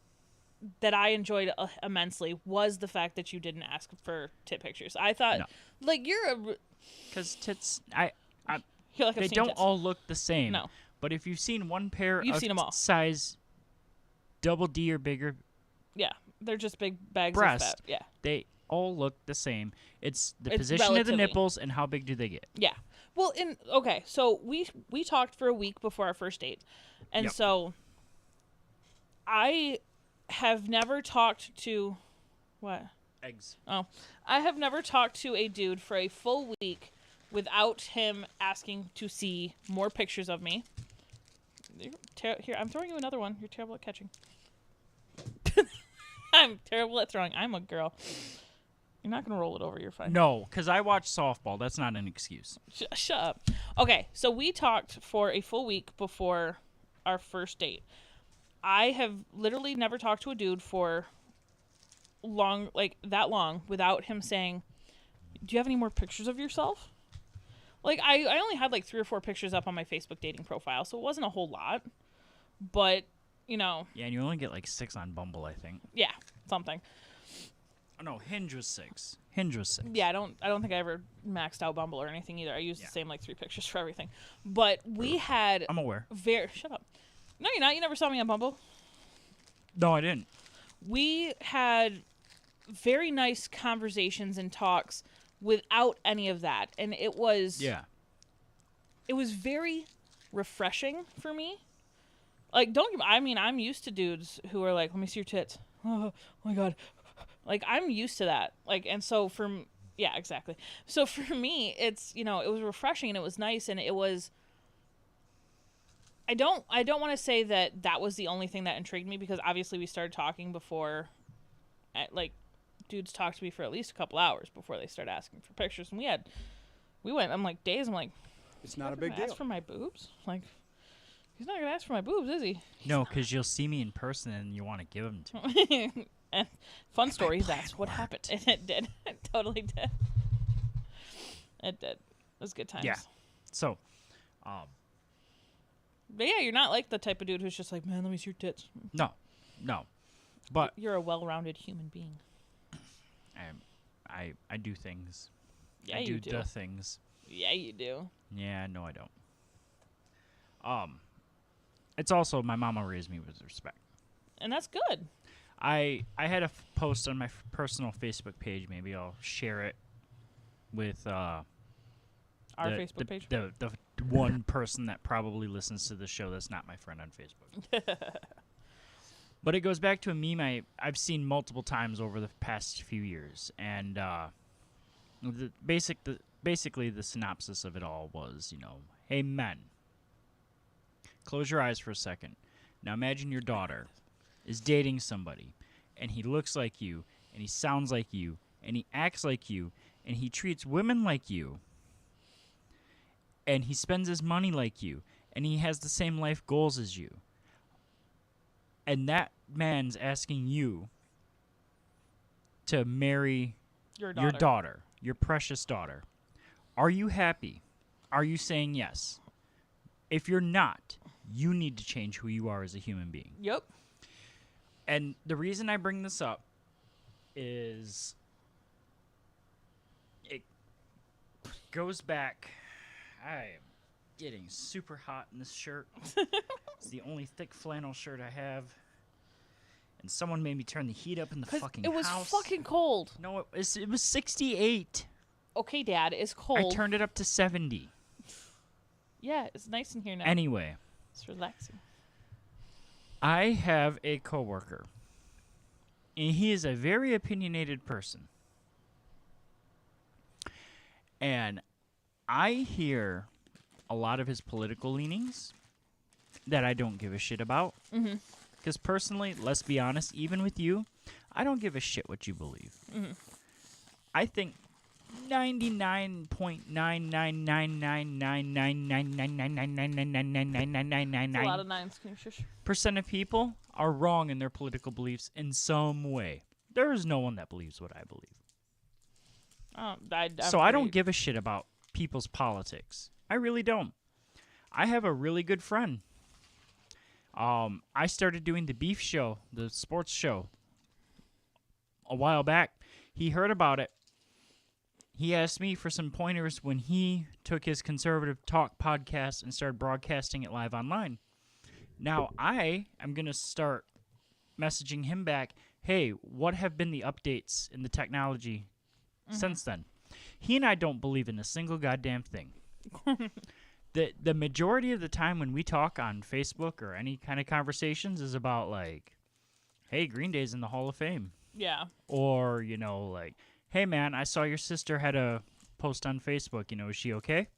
that I enjoyed immensely, was the fact that you didn't ask for tit pictures. I thought, like, you're a... Because tits, they don't all look the same. No. But if you've seen one pair You've of seen 'em all. size double D or bigger Yeah, they're just big bags breast, of fat. Yeah. they all look the same. It's the It's position of the relatively. nipples and how big do they get. Yeah. Well, okay, so we talked for a week before our first date. And Yep. so I have never talked to what? Eggs. Oh. I have never talked to a dude for a full week without him asking to see more pictures of me. Here, I'm throwing you another one. You're terrible at catching. I'm terrible at throwing. I'm a girl. You're not going to roll it over. You're fine. No, because I watch softball. That's not an excuse. Shut up. Okay, so we talked for a full week before our first date. I have literally never talked to a dude for that long without him saying, Do you have any more pictures of yourself? Like, I only had like 3 or 4 pictures up on my Facebook dating profile, so it wasn't a whole lot. But, you know. Yeah, and you only get like 6 on Bumble, I think. Yeah, something. Oh, no, Hinge was 6. Hinge was 6. Yeah, I don't think I ever maxed out Bumble or anything either. I used the same like 3 pictures for everything. But we had I'm aware. Shut up. No, you're not. You never saw me on Bumble. No, I didn't. We had very nice conversations and talks without any of that, and it was very refreshing for me. Like, I'm used to dudes who are like, let me see your tits. Oh my god. Like, I'm used to that. Like, and so yeah, exactly. So for me, it's, you know, it was refreshing and it was nice, and it was, I don't want to say that was the only thing that intrigued me, because obviously we started talking before, like, dudes talked to me for at least a couple hours before they started asking for pictures, and we went, I'm like, days, I'm like, it's not a big deal. Ask for my boobs? Like, he's not gonna ask for my boobs, is he? No, because you'll see me in person and you want to give them to me. And fun story, that's what happened. And it did. It totally did. It did. It was good times. Yeah. So, but yeah, you're not like the type of dude who's just like, man, let me see your tits. no. But you're a well-rounded human being. I do things. Yeah, I you do do. the things. Yeah, you do. Yeah, no, I don't. It's also my mama raised me with respect. And that's good. I had a post on my personal Facebook page. Maybe I'll share it with Our Facebook page. The one person that probably listens to the show that's not my friend on Facebook. But it goes back to a meme I've seen multiple times over the past few years, and basically the synopsis of it all was, you know, hey men, close your eyes for a second. Now imagine your daughter is dating somebody, and he looks like you, and he sounds like you, and he acts like you, and he treats women like you, and he spends his money like you, and he has the same life goals as you. And that man's asking you to marry your daughter, your precious daughter. Are you happy? Are you saying yes? If you're not, you need to change who you are as a human being. Yep. And the reason I bring this up is it goes back. I am getting super hot in this shirt. It's the only thick flannel shirt I have. And someone made me turn the heat up in the fucking house. It was fucking cold. No, it was 68. Okay, Dad, it's cold. I turned it up to 70. Yeah, it's nice in here now. Anyway. It's relaxing. I have a coworker, and he is a very opinionated person. And I hear a lot of his political leanings that I don't give a shit about. Mm-hmm. Because personally, let's be honest, even with you, I don't give a shit what you believe. Mm-hmm. I think 99.9999999999999999999999999999999% A lot of nines. Can you shush? of people are wrong in their political beliefs in some way. There is no one that believes what I believe. So I don't give a shit about people's politics. I really don't. I have a really good friend. I started doing the beef show, the sports show, a while back. He heard about it. He asked me for some pointers when he took his conservative talk podcast and started broadcasting it live online. Now I am going to start messaging him back, hey, what have been the updates in the technology since then? He and I don't believe in a single goddamn thing. The majority of the time when we talk on Facebook or any kind of conversations is about, like, hey, Green Day's in the Hall of Fame. Yeah. Or, you know, like, hey, man, I saw your sister had a post on Facebook. You know, is she okay?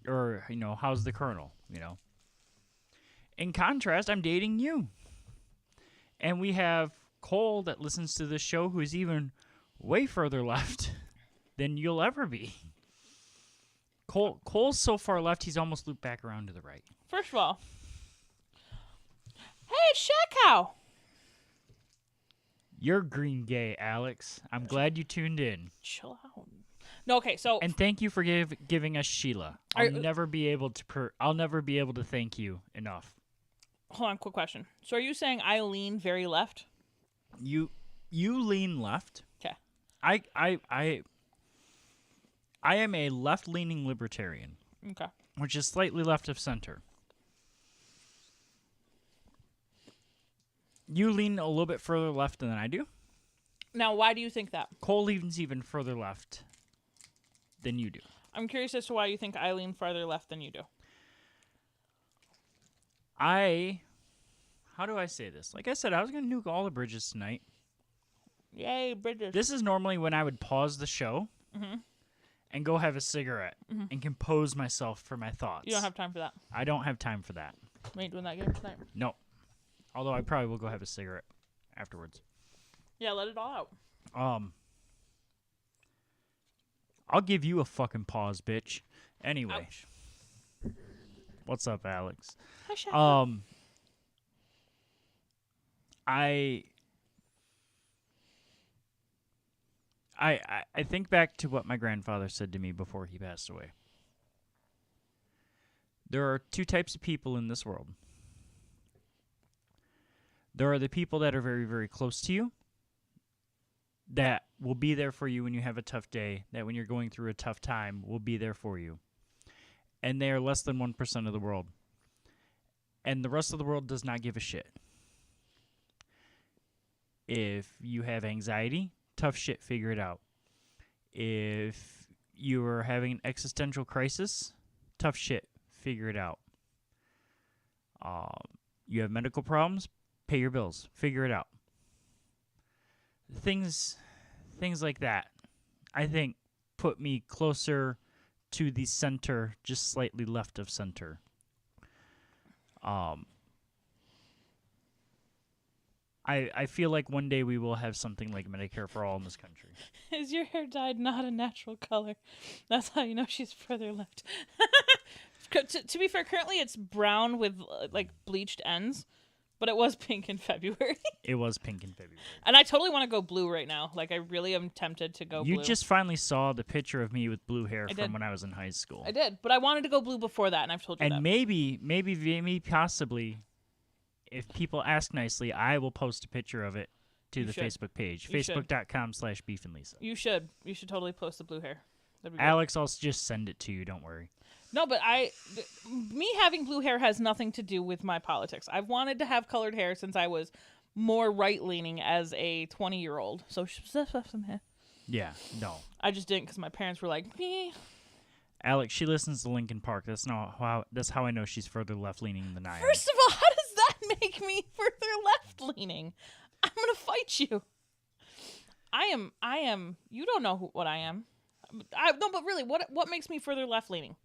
Or, you know, how's the Colonel? You know. In contrast, I'm dating you. And we have Cole that listens to this show who is even way further left than you'll ever be. Cole's so far left, he's almost looped back around to the right. First of all, hey, it's Shaq Cow. You're green gay, Alex. I'm glad you tuned in. Chill out. No, okay, so And thank you for giving us Sheila. I'll never be able to thank you enough. hold on, quick question. So are you saying I lean very left? You lean left. Okay. I am a left-leaning libertarian, Okay. which is slightly left of center. You lean a little bit further left than I do. Now, why do you think that? Cole leans even further left than you do. I'm curious as to why you think I lean farther left than you do. How do I say this? Like I said, I was going to nuke all the bridges tonight. Yay, Bridges. This is normally when I would pause the show and go have a cigarette and compose myself for my thoughts. You don't have time for that. I don't have time for that. We ain't doing that game tonight. No. Although I probably will go have a cigarette afterwards. Yeah, let it all out. I'll give you a fucking pause, bitch. Anyway. Ouch. What's up, Alex? Hi, Shaq. I think back to what my grandfather said to me before he passed away. There are two types of people in this world. There are the people that are very, very close to you, that will be there for you when you have a tough day, that when you're going through a tough time will be there for you. And they are less than 1% of the world. And the rest of the world does not give a shit. If you have anxiety, tough shit, figure it out. If you are having an existential crisis, tough shit, figure it out. You have medical problems, pay your bills, figure it out. Things like that, I think, put me closer to the center, just slightly left of center. I feel like one day we will have something like Medicare for all in this country. Is your hair dyed not a natural color? That's how you know she's further left. To be fair, currently it's brown with like bleached ends, but it was pink in February. It was pink in February. And I totally want to go blue right now. Like, I really am tempted to go blue. You just finally saw the picture of me with blue hair I from did. when I was in high school. I did, but I wanted to go blue before that, and I've told you that. And maybe possibly, if people ask nicely, I will post a picture of it to the should. Facebook page, You should. facebook.com/beefandlisa. You should totally post the blue hair. That'd be great. Alex, I'll just send it to you. Don't worry. No, but me having blue hair has nothing to do with my politics. I've wanted to have colored hair since I was more right-leaning as a 20-year-old. So some hair. Yeah, no. I just didn't because my parents were like, me. Alex, she listens to Linkin Park. That's how I know she's further left-leaning than I am. First of all, how does that make me further left-leaning? I'm gonna fight you. I am. You don't know what I am. No, but really, what makes me further left-leaning?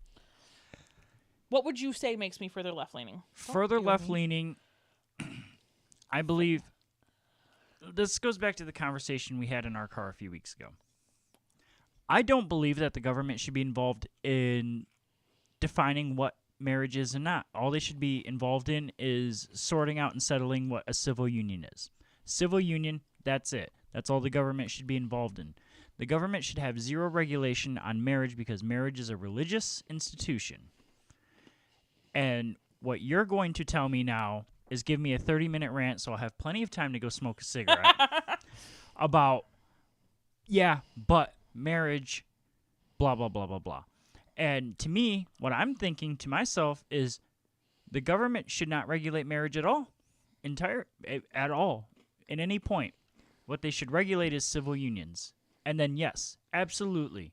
What would you say makes me further left-leaning? Further left-leaning, I believe. This goes back to the conversation we had in our car a few weeks ago. I don't believe that the government should be involved in defining what marriage is and not. All they should be involved in is sorting out and settling what a civil union is. Civil union, that's it. That's all the government should be involved in. The government should have zero regulation on marriage because marriage is a religious institution. And what you're going to tell me now is give me a 30-minute rant so I'll have plenty of time to go smoke a cigarette about, but marriage, blah, blah, blah, blah, blah. And to me, what I'm thinking to myself is the government should not regulate marriage at all, at all, at any point. What they should regulate is civil unions. And then, yes, absolutely,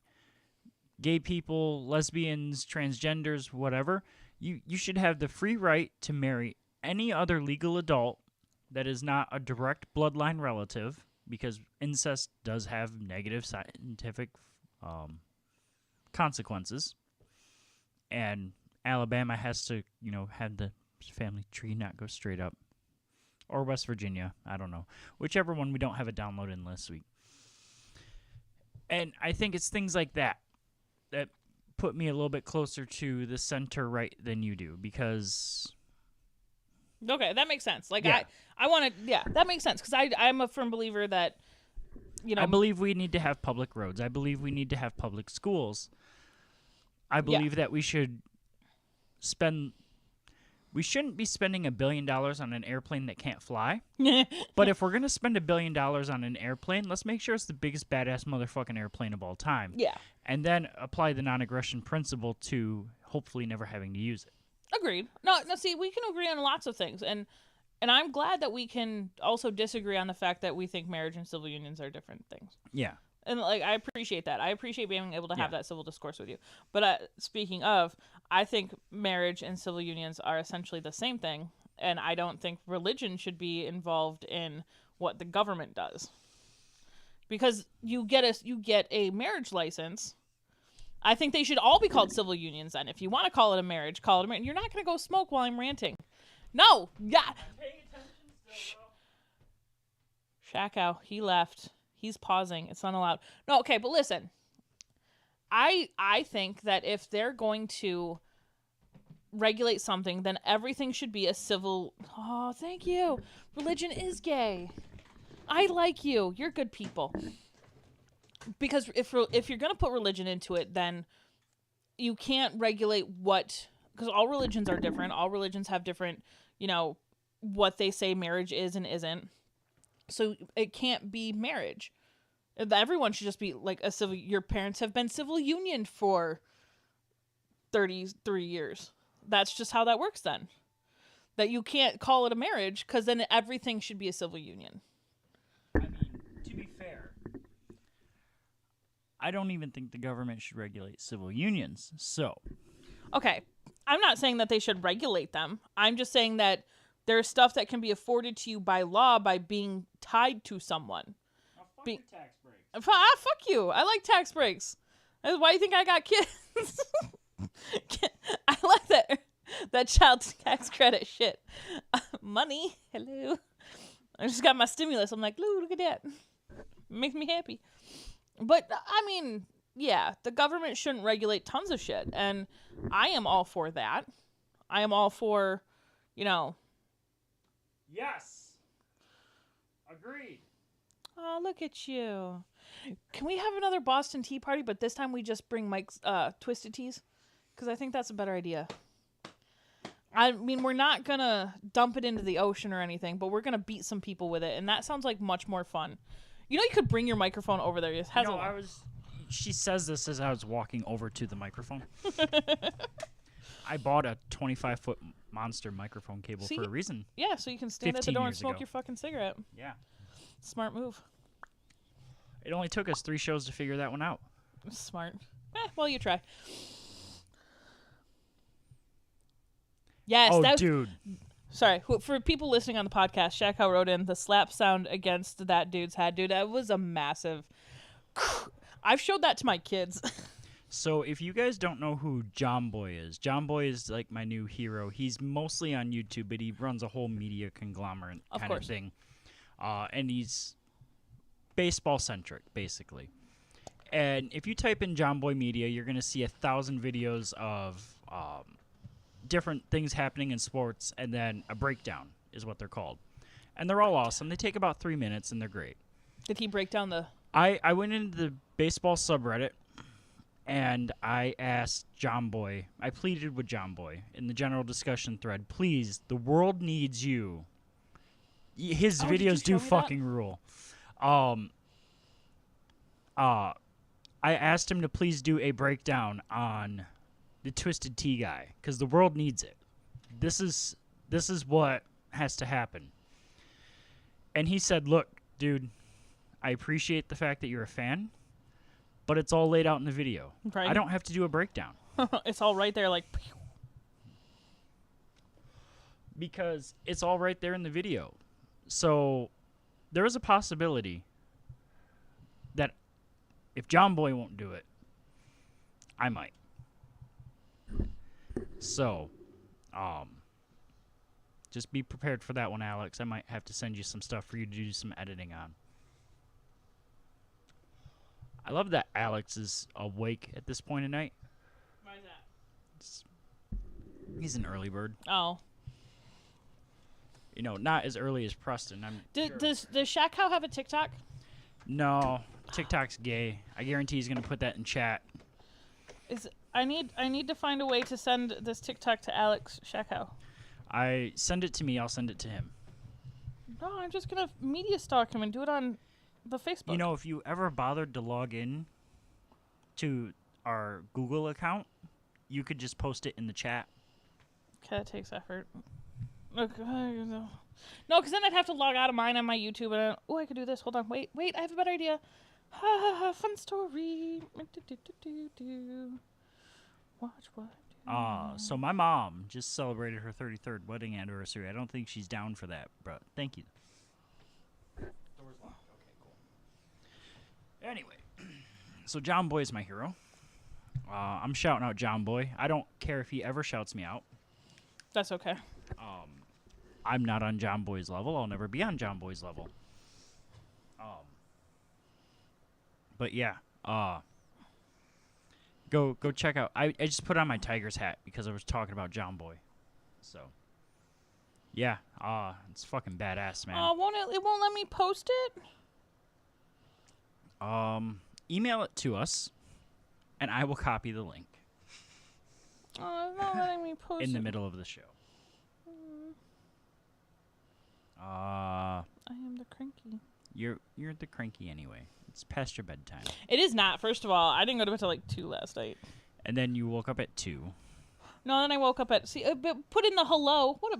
gay people, lesbians, transgenders, whatever, you should have the free right to marry any other legal adult that is not a direct bloodline relative, because incest does have negative scientific consequences. And Alabama has to, have the family tree not go straight up. Or West Virginia, I don't know. Whichever one we don't have a download in this week. And I think it's things like that put me a little bit closer to the center right than you do, because... Okay, that makes sense. Like, Yeah. I want to... Yeah, that makes sense, because I'm a firm believer that I believe we need to have public roads. I believe we need to have public schools. I believe that we should spend. We shouldn't be spending $1 billion on an airplane that can't fly. But if we're going to spend $1 billion on an airplane, let's make sure it's the biggest badass motherfucking airplane of all time. Yeah. And then apply the non-aggression principle to hopefully never having to use it. Agreed. No, see, we can agree on lots of things. And I'm glad that we can also disagree on the fact that we think marriage and civil unions are different things. Yeah. And, like, I appreciate that. I appreciate being able to have that civil discourse with you. But speaking of, I think marriage and civil unions are essentially the same thing. And I don't think religion should be involved in what the government does. Because you get a marriage license. I think they should all be called civil unions then. If you want to call it a marriage, call it a marriage. You're not going to go smoke while I'm ranting. No! Yeah! I'm paying attention still, bro. Shackow, he left. He's pausing. It's not allowed. No, okay, but listen. I think that if they're going to regulate something, then everything should be a civil... Oh, thank you. Religion is gay. I like you. You're good people. Because if you're going to put religion into it, then you can't regulate what... Because all religions are different. All religions have different, what they say marriage is and isn't. So it can't be marriage. Everyone should just be like a civil... Your parents have been civil union for 33 years. That's just how that works then. That you can't call it a marriage because then everything should be a civil union. I mean, to be fair, I don't even think the government should regulate civil unions. So... Okay. I'm not saying that they should regulate them. I'm just saying that there's stuff that can be afforded to you by law by being tied to someone. Oh, fuck your tax breaks. Fuck you. I like tax breaks. That's why you think I got kids. I like that child tax credit shit. Money. Hello. I just got my stimulus. I'm like, look at that. Makes me happy. But, I mean, yeah, the government shouldn't regulate tons of shit. And I am all for that. I am all for, Yes. Agreed. Oh, look at you. Can we have another Boston Tea Party, but this time we just bring Mike's Twisted Teas? Because I think that's a better idea. I mean, we're not going to dump it into the ocean or anything, but we're going to beat some people with it, and that sounds like much more fun. You could bring your microphone over there. She says this as I was walking over to the microphone. I bought a 25-foot monster microphone cable for a reason. Yeah, so you can stand at the door and smoke your fucking cigarette. Yeah. Smart move. It only took us 3 shows to figure that one out. Smart. Well, you try. Yes. Oh, dude. Sorry. For people listening on the podcast, Shackow wrote in the slap sound against that dude's head. Dude, that was a massive... I've showed that to my kids. So if you guys don't know who John Boy is, John Boy is like my new hero. He's mostly on YouTube, but he runs a whole media conglomerate kind of thing. And he's baseball-centric, basically. And if you type in John Boy Media, you're going to see 1,000 videos of different things happening in sports, and then a breakdown is what they're called. And they're all awesome. They take about 3 minutes, and they're great. Did he break down the... I went into the baseball subreddit, and I asked John Boy, I pleaded with John Boy in the general discussion thread, please, the world needs you. His videos do fucking rule. I asked him to please do a breakdown on the Twisted Tea guy, because the world needs it. This is what has to happen. And he said, look, dude, I appreciate the fact that you're a fan, but it's all laid out in the video. Right. I don't have to do a breakdown. It's all right there, like... Because it's all right there in the video. So there is a possibility that if John Boy won't do it, I might. So, just be prepared for that one, Alex. I might have to send you some stuff for you to do some editing on. I love that Alex is awake at this point of night. Why is that? He's an early bird. Oh. Not as early as Preston. Does Shaq Cow have a TikTok? No, TikTok's gay. I guarantee he's gonna put that in chat. I need to find a way to send this TikTok to Alex Shakow. I send it to me. I'll send it to him. No, I'm just gonna media stalk him and do it on the Facebook. You know, if you ever bothered to log in to our Google account, you could just post it in the chat. Okay, that takes effort. Okay, no, because then I'd have to log out of mine on my YouTube. And I could do this. Hold on, wait, I have a better idea. Ha ha ha! Fun story. Watch what. So my mom just celebrated her 33rd wedding anniversary. I don't think she's down for that, but thank you. Door's locked. Okay, cool. Anyway, so John Boy is my hero. I'm shouting out John Boy. I don't care if he ever shouts me out. That's okay. I'm not on John Boy's level. I'll never be on John Boy's level. But yeah, go check out. I just put on my Tigers hat because I was talking about John Boy. So yeah, it's fucking badass, man. It won't let me post it? Email it to us, and I will copy the link Oh, it's not letting me post in the it. middle of the show. I am the cranky. You're the cranky anyway. It's past your bedtime. It is not. First of all, I didn't go to bed till like 2 last night. And then you woke up at 2. No, then I woke up at put in the hello. What a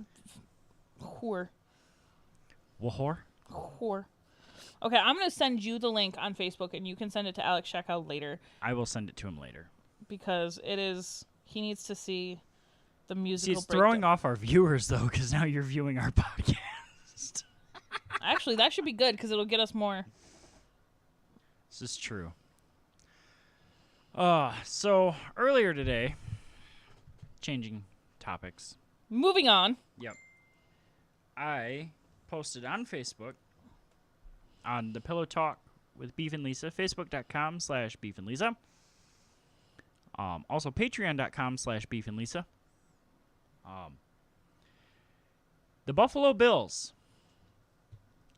whore. Wahor? Whore. Okay, I'm gonna send you the link on Facebook, and you can send it to Alex Shakow later I will send it to him later. because he needs to see the See, musical. it's throwing breakdown. off our viewers, though, because now you're viewing our podcast. Actually, that should be good because it'll get us more. This is true. So earlier today, changing topics. Moving on. Yep. I posted on Facebook on the Pillow Talk with Beef and Lisa, facebook.com/Beef and Lisa. Also patreon.com/Beef and Lisa. The Buffalo Bills.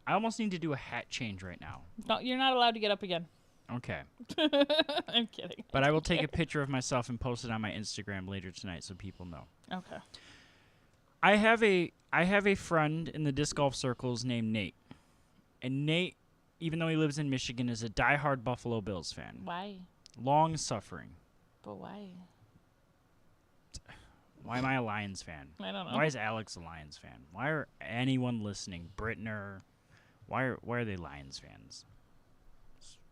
I almost need to do a hat change right now. No, you're not allowed to get up again. Okay. I'm kidding. But I will take a picture of myself and post it on my Instagram later tonight so people know. Okay. I have a friend in the disc golf circles named Nate. And Nate, even though he lives in Michigan, is a diehard Buffalo Bills fan. Why? Long suffering. But why? Why am I a Lions fan? I don't know. Why is Alex a Lions fan? Why are anyone listening, Brittner, why are they Lions fans?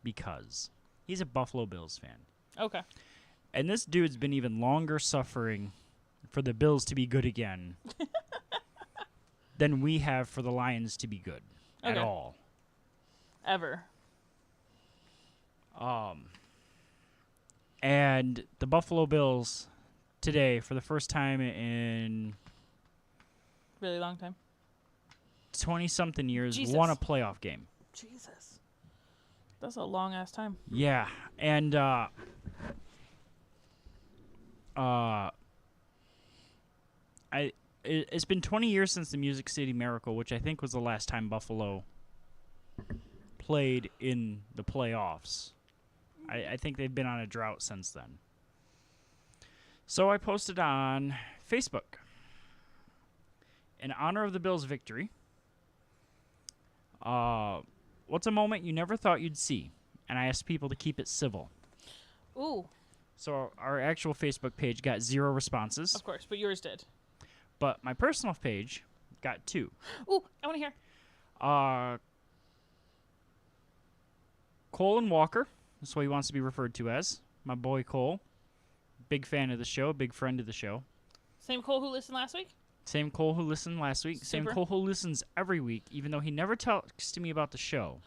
Because he's a Buffalo Bills fan. Okay. And this dude's been even longer suffering for the Bills to be good again than we have for the Lions to be good at Okay. all. Ever. And the Buffalo Bills today, for the first time in Really long time. 20-something years, Jesus. won a playoff game. Jesus. That's a long ass time. Yeah, and it's been 20 years since the Music City Miracle, which I think was the last time Buffalo played in the playoffs. I think they've been on a drought since then. So I posted on Facebook, in honor of the Bills' victory, what's a moment you never thought you'd see? And I asked people to keep it civil. Ooh, So our actual Facebook page got 0 responses, of course, but yours did. but my personal page got 2. Ooh, I want to hear. Cole and Walker, that's what he wants to be referred to as. My boy Cole, big fan of the show, big friend of the show. Same Cole who listened last week? Same Cole who listened last week. Same Super. Cole who listens every week, even though he never talks to me about the show.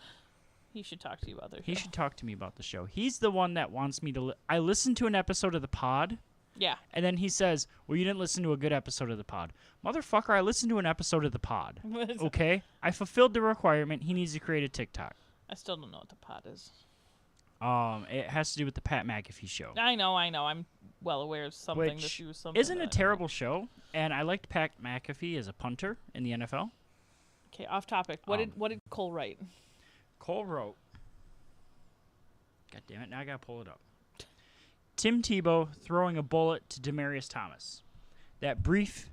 He should talk to you about this. He should talk to me about the show. He's the one that wants me to... I listened to an episode of the pod, Yeah. and then he says, well, you didn't listen to a good episode of the pod. Motherfucker, I listened to an episode of the pod. Okay? I fulfilled the requirement. He needs to create a TikTok. I still don't know what the pot is. It has to do with the Pat McAfee show. I know. I'm well aware of something. Which that was something isn't that a I know. terrible show, and I liked Pat McAfee as a punter in the NFL. Okay, off topic. What did Cole write? Cole wrote, God damn it! Now I gotta pull it up. Tim Tebow throwing a bullet to Demaryius Thomas. That brief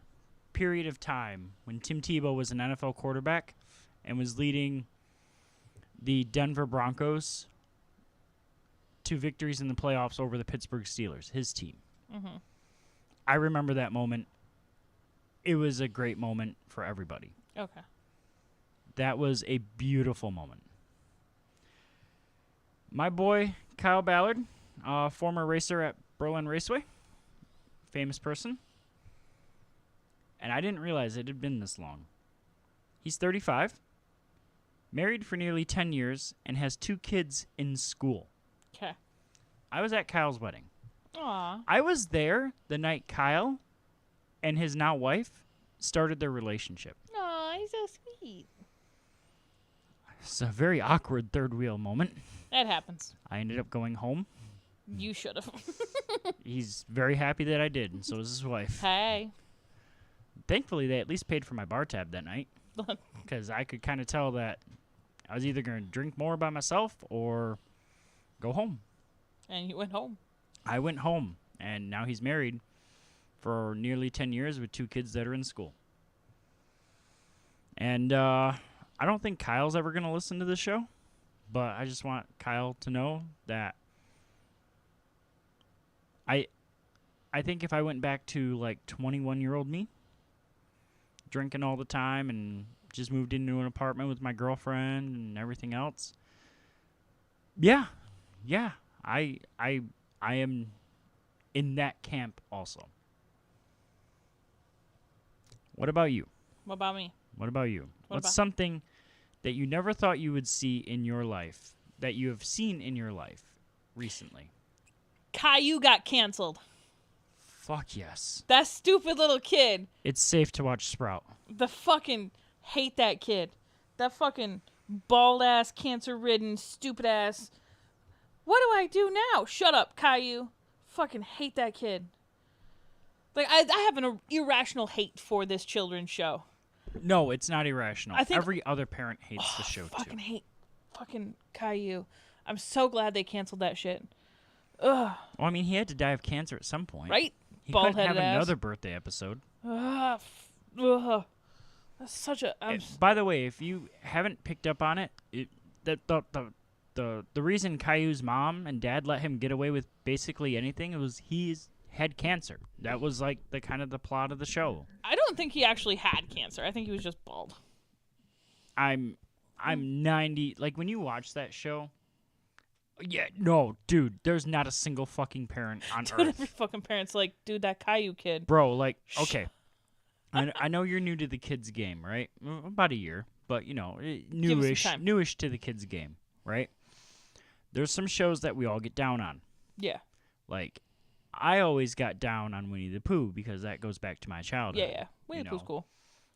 period of time when Tim Tebow was an NFL quarterback and was leading the Denver Broncos to victories in the playoffs over the Pittsburgh Steelers, his team. Mm-hmm. I remember that moment. It was a great moment for everybody. Okay. That was a beautiful moment. My boy, Kyle Ballard, former racer at Berlin Raceway, famous person. And I didn't realize it had been this long. He's 35, married for nearly 10 years, and has 2 kids in school. Okay. I was at Kyle's wedding. Aw. I was there the night Kyle and his now wife started their relationship. Aw, he's so sweet. It's a very awkward third wheel moment. That happens. I ended up going home. You should have. He's very happy that I did, and so is his wife. Hey. Thankfully, they at least paid for my bar tab that night, because I could kind of tell that I was either going to drink more by myself or go home. And you went home. I went home, and now he's married for nearly 10 years with 2 kids that are in school. And I don't think Kyle's ever going to listen to this show, but I just want Kyle to know that I think if I went back to like 21-year-old me, drinking all the time and just moved into an apartment with my girlfriend and everything else, yeah, I am in that camp also. What about you? What about me? What about you? What What's about- something that you never thought you would see in your life, that you have seen in your life recently? Caillou got canceled. Fuck yes. That stupid little kid. It's safe to watch Sprout. The fucking hate that kid. That fucking bald ass, cancer ridden, stupid ass. What do I do now? Shut up, Caillou. Fucking hate that kid. Like I have an irrational hate for this children's show. No, it's not irrational. I think- Every other parent hates the show Fucking too. hate fucking Caillou. I'm so glad they canceled that shit. Ugh. Well, I mean, he had to die of cancer at some point. Right? He couldn't have Bald-headed ass. another birthday episode. Ugh. That's such a. By the way, if you haven't picked up on it, the reason Caillou's mom and dad let him get away with basically anything was he's had cancer. That was like the kind of the plot of the show. I don't think he actually had cancer. I think he was just bald. I'm 90. Like when you watch that show. Yeah, no, dude. There's not a single fucking parent on Dude, earth. every fucking parent's like, dude, that Caillou kid. Bro, like, okay. I know you're new to the kids game, right? About a year, but you know, newish time. to the kids game, right? There's some shows that we all get down on. Yeah. Like, I always got down on Winnie the Pooh because that goes back to my childhood. Yeah. Winnie the Pooh's know.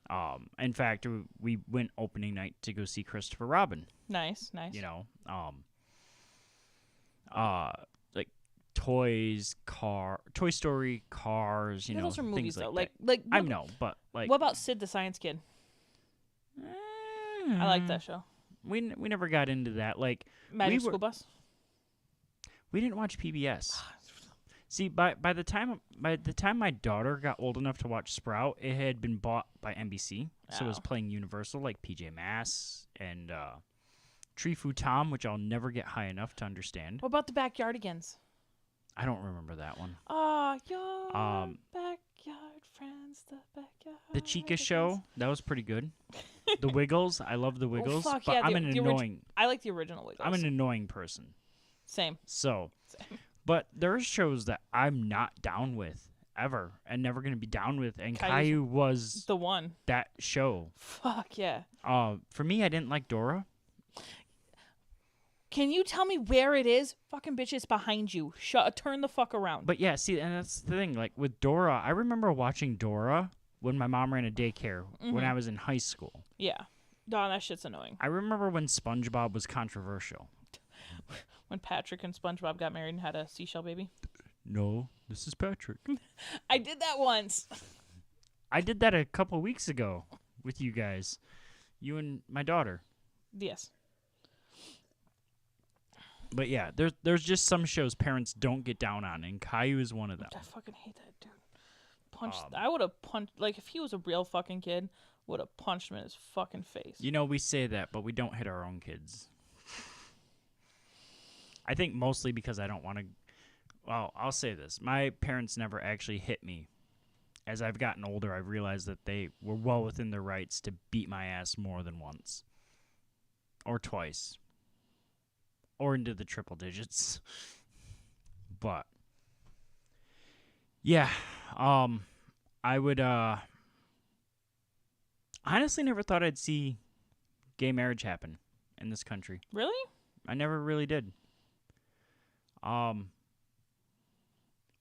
cool. In fact, we went opening night to go see Christopher Robin. Nice. You know, like toys, Toy Story, Cars. You know, those are movies things though. like Like that. I know, but like, what about Sid the Science Kid? I like that show. We never got into that. Like Magic School Bus. we didn't watch PBS. See, by the time my daughter got old enough to watch Sprout, it had been bought by NBC, so it was Oh. playing Universal, like PJ Masks and Tree Fu Tom, which I'll never get high enough to understand. What about the Backyardigans? I don't remember that one. Oh, your Um, backyard friends, the backyard. The Chica Show, that was pretty good. The Wiggles, I love the Wiggles, fuck but yeah, I'm an annoying. I like the original Wiggles. I'm an annoying person. Same. So, Same. but there are shows that I'm not down with ever, and never going to be down with. And Caillou's Caillou was The one. that show. Fuck yeah. For me, I didn't like Dora. Can you tell me where it is? Fucking bitch, it's behind you. Turn the fuck around. But yeah, see, and that's the thing. Like with Dora, I remember watching Dora when my mom ran a daycare when I was in high school. Yeah. No, that shit's annoying. I remember when SpongeBob was controversial. When Patrick and SpongeBob got married and had a seashell baby. No, this is Patrick. I did that once. I did that a couple weeks ago with you guys. You and my daughter. Yes. But yeah, there's just some shows parents don't get down on, and Caillou is one of them. I fucking hate that dude. I would have punched, like, if he was a real fucking kid, would have punched him in his fucking face. You know, we say that, but we don't hit our own kids. I think mostly because I don't want to. Well, I'll say this: my parents never actually hit me. As I've gotten older, I've realized that they were well within their rights to beat my ass more than once, or twice, or into the triple digits. But yeah, I would honestly never thought I'd see gay marriage happen in this country. Really? I never really did. I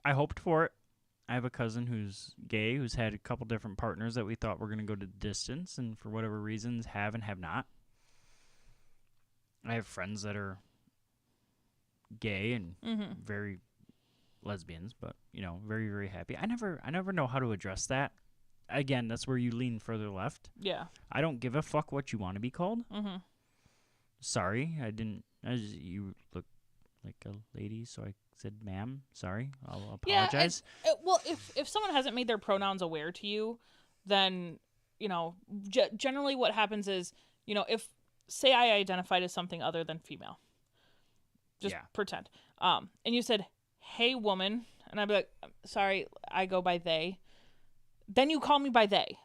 hoped for it. I have a cousin who's gay, who's had a couple different partners that we thought were going to go to the distance, and for whatever reasons have and have not. I have friends that are gay and very lesbians, but very, very happy. I never know how to address that. Again, that's where you lean further left. Yeah. I don't give a fuck what you want to be called. Mm-hmm. Sorry, I didn't. You look like a lady, so I said, "Ma'am, sorry, I'll apologize." Yeah, well, if someone hasn't made their pronouns aware to you, then generally what happens is, if say I identified as something other than female, just pretend, and you said, "Hey, woman," and I'd be like, "Sorry, I go by they." Then you call me by they.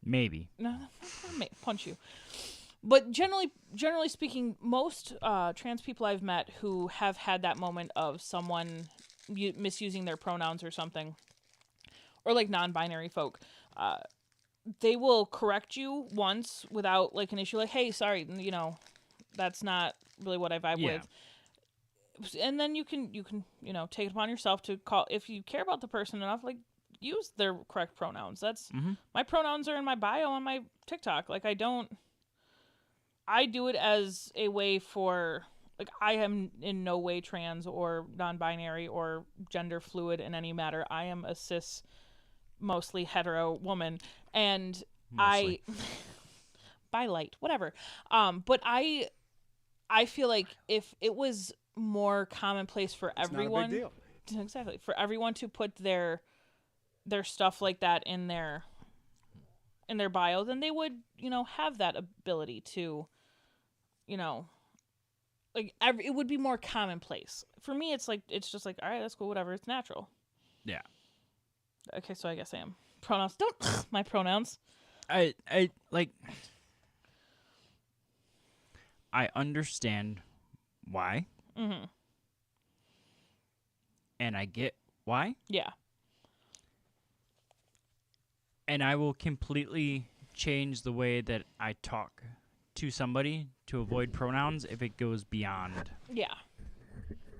Maybe. No, I may punch you. But generally speaking, most trans people I've met who have had that moment of someone misusing their pronouns or something, or like non-binary folk, they will correct you once without like an issue. Like, hey, sorry, that's not really what I vibe with. And then you can take it upon yourself to call, if you care about the person enough, like, use their correct pronouns. That's my pronouns are in my bio on my TikTok. Like, I do it as a way for, like, I am in no way trans or non-binary or gender fluid in any matter. I am a cis, mostly hetero woman, and mostly. Bi light, whatever. But I feel like if it was more commonplace for everyone, not a big deal. Exactly, for everyone to put their stuff like that in their bio, then they would, have that ability to, like, it would be more commonplace. For me, it's just like, all right, that's cool, whatever, it's natural. Yeah. Okay, so I guess I am. Pronouns. Don't my pronouns. I understand why. Mm-hmm. And I get why. Yeah. And I will completely change the way that I talk to somebody to avoid pronouns if it goes beyond. Yeah.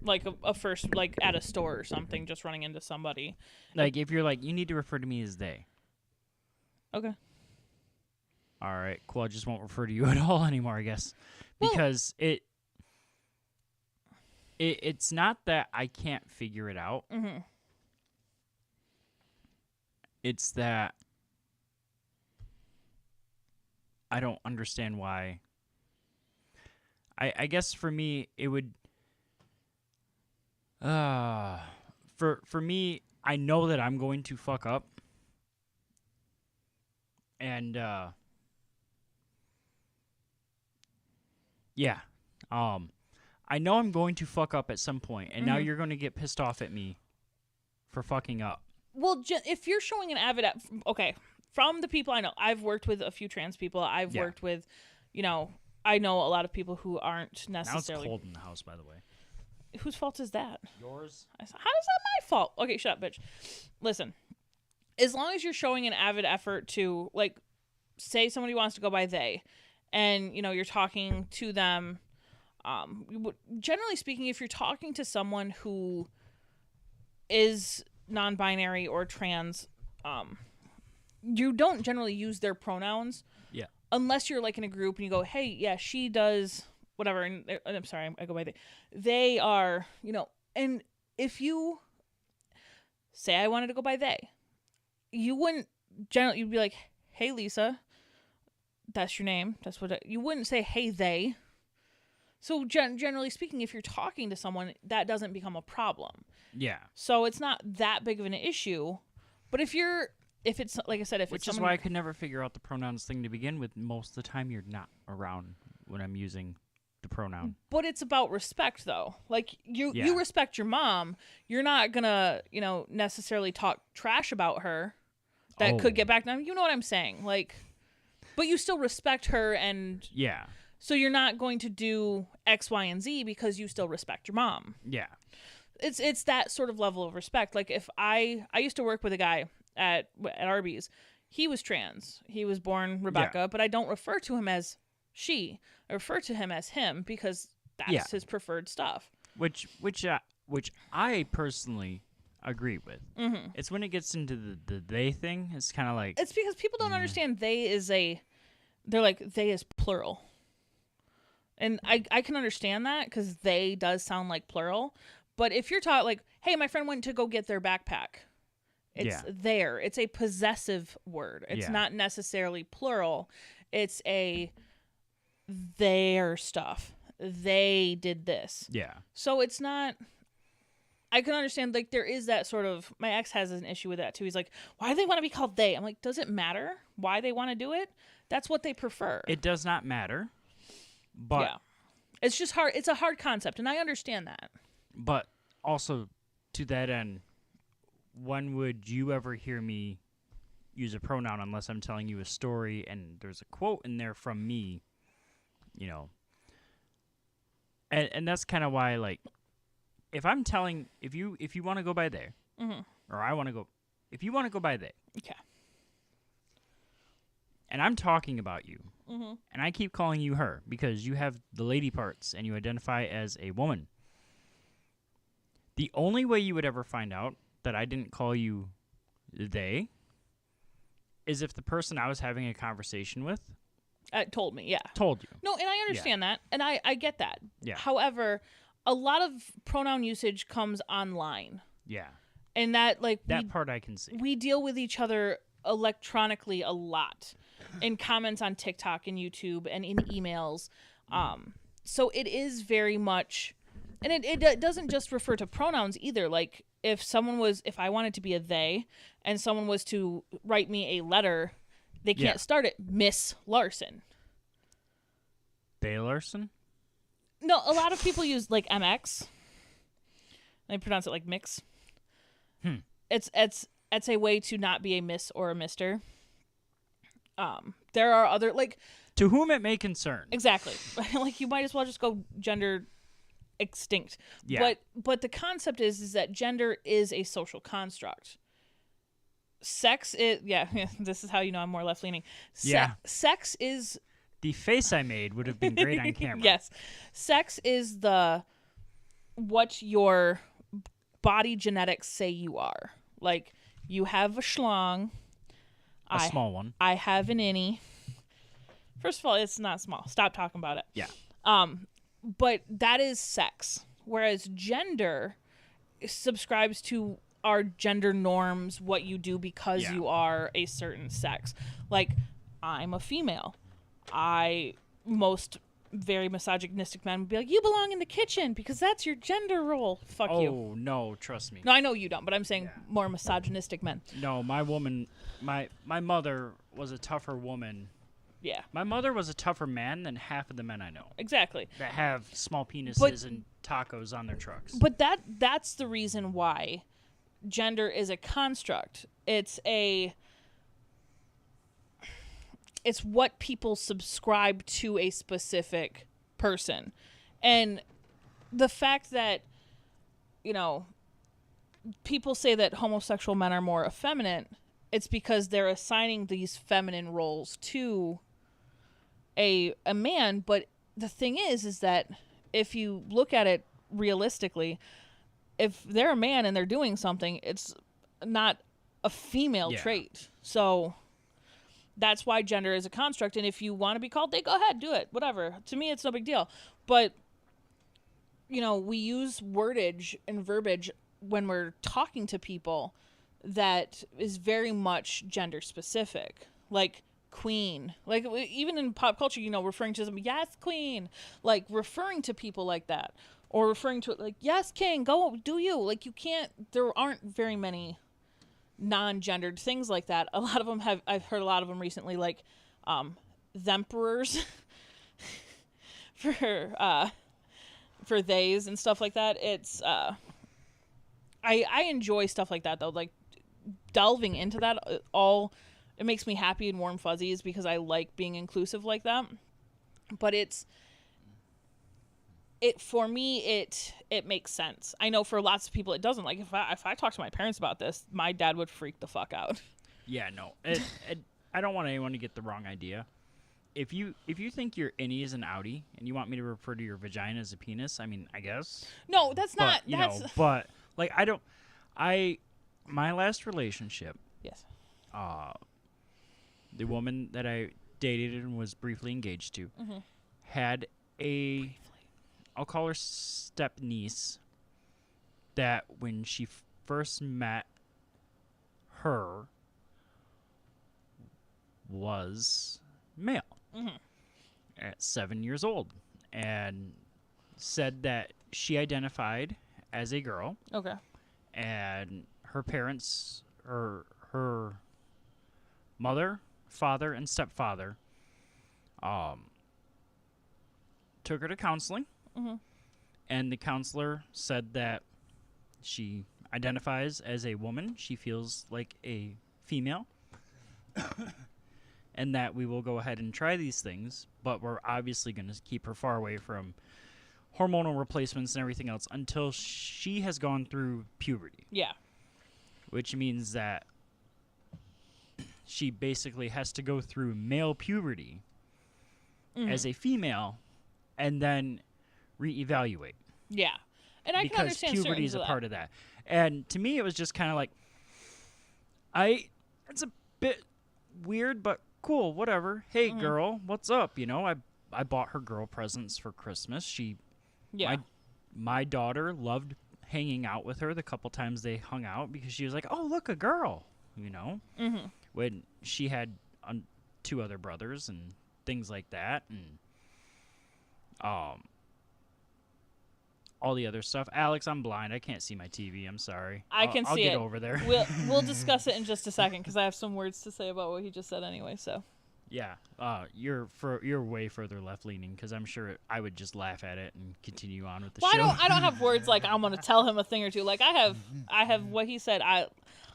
Like a first, like at a store or something, just running into somebody. Like, if you're like, you need to refer to me as they. Okay. All right, cool. I just won't refer to you at all anymore, I guess. Because it's not that I can't figure it out. Mm-hmm. It's that I don't understand why. I guess for me, it would... For me, I know that I'm going to fuck up. And, yeah. I know I'm going to fuck up at some point, and now you're going to get pissed off at me for fucking up. Well, if you're showing an avid... Okay, from the people I know, I've worked with a few trans people. I've worked with, I know a lot of people who aren't necessarily... Now it's cold in the house, by the way. Whose fault is that? Yours. How is that my fault? Okay, shut up, bitch. Listen, as long as you're showing an avid effort to, like, say somebody wants to go by they, and, you're talking to them, generally speaking, if you're talking to someone who is non-binary or trans, you don't generally use their pronouns. Yeah. Unless you're, like, in a group and you go, hey, yeah, she does... whatever, and I'm sorry, I go by they are, and if you say I wanted to go by they, you wouldn't generally, you'd be like, hey, Lisa, that's your name, that's what you wouldn't say, hey, they. So generally speaking, if you're talking to someone, that doesn't become a problem. Yeah. So it's not that big of an issue. But if it's like I said, if Which it's is why I could never figure out the pronouns thing to begin with. Most of the time you're not around when I'm using the pronoun. But it's about respect, though. Like, you Yeah. respect your mom. You're not going to, necessarily talk trash about her. That could get back down. You know what I'm saying? Like, but you still respect her, and Yeah. so you're not going to do X, Y, and Z because you still respect your mom. Yeah. It's that sort of level of respect. Like, if I used to work with a guy at Arby's. He was trans. He was born Rebecca, but I don't refer to him as she. I refer to him as him because that's his preferred stuff. Which I personally agree with. Mm-hmm. It's when it gets into the they thing. It's kind of like it's because people don't understand they is plural, and I can understand that because they does sound like plural. But if you're taught like, hey, my friend went to go get their backpack. It's there. It's a possessive word. It's not necessarily plural. It's a their stuff. They did this. Yeah. So it's not. I can understand. Like there is that sort of. My ex has an issue with that too. He's like, why do they want to be called they? I'm like, does it matter why they want to do it? That's what they prefer. It does not matter. But it's just hard. It's a hard concept, and I understand that. But also, to that end, when would you ever hear me use a pronoun unless I'm telling you a story and there's a quote in there from me, And that's kind of why, like, if I'm telling, if you want to go by they, or I want to go, if you want to go by they, okay, and I'm talking about you, and I keep calling you her because you have the lady parts and you identify as a woman, the only way you would ever find out that I didn't call you they is if the person I was having a conversation with told me, told you. No, and I understand that, and I get that. Yeah. However, a lot of pronoun usage comes online. Yeah. And that, like, that part I can see. We deal with each other electronically a lot in comments on TikTok and YouTube and in emails. So it is very much, and it doesn't just refer to pronouns either. Like, if I wanted to be a they and someone was to write me a letter, they can't start it Miss Larson. They Larson? No, a lot of people use like MX. They pronounce it like mix. It's a way to not be a miss or a mister. There are other, like, to whom it may concern. Exactly. Like, you might as well just go gender extinct. Yeah. But the concept is that gender is a social construct. Sex is, this is how you know I'm more left leaning. Sex is. The face I made would have been great on camera. Yes. Sex is what your body genetics say you are. Like, you have a schlong. A small one. I have an innie. First of all, it's not small. Stop talking about it. Yeah. But that is sex. Whereas gender subscribes to our gender norms, what you do because you are a certain sex. Like, I'm a female. Most very misogynistic men would be like, you belong in the kitchen because that's your gender role. Fuck you. Oh, no, trust me. No, I know you don't, but I'm saying more misogynistic men. No, my mother was a tougher woman. Yeah. My mother was a tougher man than half of the men I know. Exactly. That have small penises and tacos on their trucks. But that's the reason why gender is a construct. It's what people subscribe to a specific person. And the fact that, people say that homosexual men are more effeminate, it's because they're assigning these feminine roles to a man. But the thing is that if you look at it realistically, if they're a man and they're doing something, it's not a female trait. So that's why gender is a construct. And if you want to be called they, go ahead, do it. Whatever. To me, it's no big deal. But, we use wordage and verbiage when we're talking to people that is very much gender specific. Like, queen. Like, even in pop culture, referring to them, yes, queen. Like, referring to people like that. Or referring to it like, yes, king, go, do you. Like, you can't, there aren't very many non-gendered things like that. A lot of them I've heard a lot of them recently, like, themperors for theys and stuff like that. It's, I enjoy stuff like that, though. Like, delving into that, it makes me happy and warm fuzzies because I like being inclusive like that. But for me, it makes sense. I know for lots of people it doesn't. Like, if I talk to my parents about this, my dad would freak the fuck out. Yeah, no. I don't want anyone to get the wrong idea. If you think your innie is an outie and you want me to refer to your vagina as a penis, I mean, I guess. No, that's not. But like, my last relationship. Yes. The woman that I dated and was briefly engaged to had I'll call her step niece, that when she first met her was male at 7 years old, and said that she identified as a girl. Okay. And her parents, or her mother, father, and stepfather took her to counseling. And the counselor said that she identifies as a woman. She feels like a female. And that we will go ahead and try these things, but we're obviously going to keep her far away from hormonal replacements and everything else until she has gone through puberty. Yeah. Which means that she basically has to go through male puberty as a female and then reevaluate. Yeah. And I can understand because puberty is a part of that. And to me, it was just kind of like, it's a bit weird, but cool, whatever. Hey, girl, what's up? I bought her girl presents for Christmas. My daughter loved hanging out with her the couple times they hung out because she was like, oh, look, a girl, when she had 2 other brothers and things like that. And all the other stuff. Alex, I'm blind. I can't see my TV. I'm sorry. I'll see I'll get it. over there. We'll discuss it in just a second because I have some words to say about what he just said anyway. So. Yeah. You're way further left leaning because I'm sure I would just laugh at it and continue on with the show. I don't have words like I'm gonna tell him a thing or two. Like I have what he said. I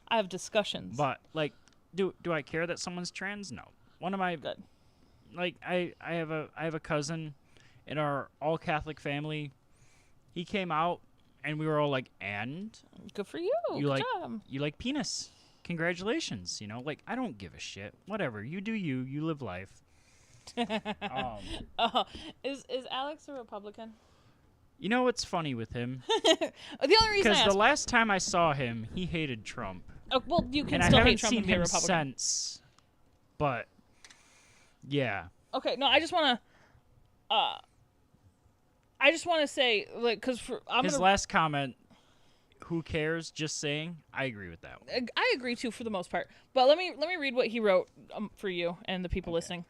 have discussions. But like, do I care that someone's trans? No. One of my good. Like I have a cousin in our all Catholic family. He came out, and we were all like, "And good for you. Good job. You like penis? Congratulations!" Like I don't give a shit. Whatever you do, you live life. Is Alex a Republican? What's funny with him? The only reason because the last time I saw him, he hated Trump. Oh, well, you can and still I haven't hate Trump seen and be a him Republican. since, but yeah. Okay, no, I just want to say, like, because his last comment, who cares? Just saying, I agree with that one. I agree too for the most part. But let me read what he wrote for you and the people listening.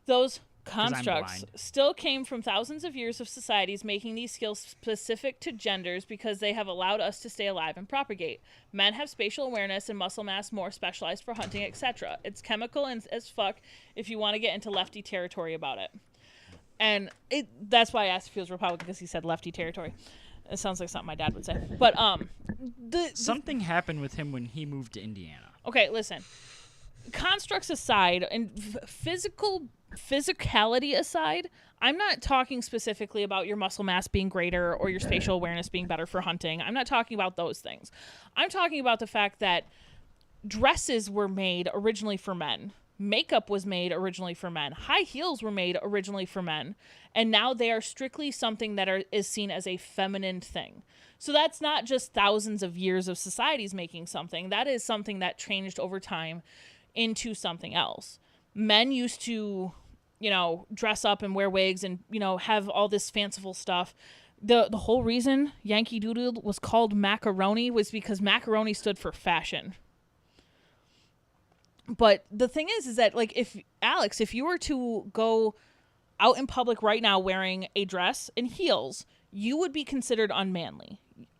Those constructs still came from thousands of years of societies making these skills specific to genders because they have allowed us to stay alive and propagate. Men have spatial awareness and muscle mass more specialized for hunting, etc. It's chemical as fuck if you want to get into lefty territory about it. And that's why I asked if he was Republican, because he said lefty territory. It sounds like something my dad would say. But something happened with him when he moved to Indiana. Okay, listen. Constructs aside, and physicality aside, I'm not talking specifically about your muscle mass being greater or your spatial awareness being better for hunting. I'm not talking about those things. I'm talking about the fact that dresses were made originally for men. Makeup was made originally for men. High heels were made originally for men. And now they are strictly something that is seen as a feminine thing. So that's not just thousands of years of societies making something. That is something that changed over time into something else. Men used to, dress up and wear wigs and, have all this fanciful stuff. The whole reason Yankee Doodle was called macaroni was because macaroni stood for fashion. But the thing is that, like, if you were to go out in public right now wearing a dress and heels, you would be considered unmanly.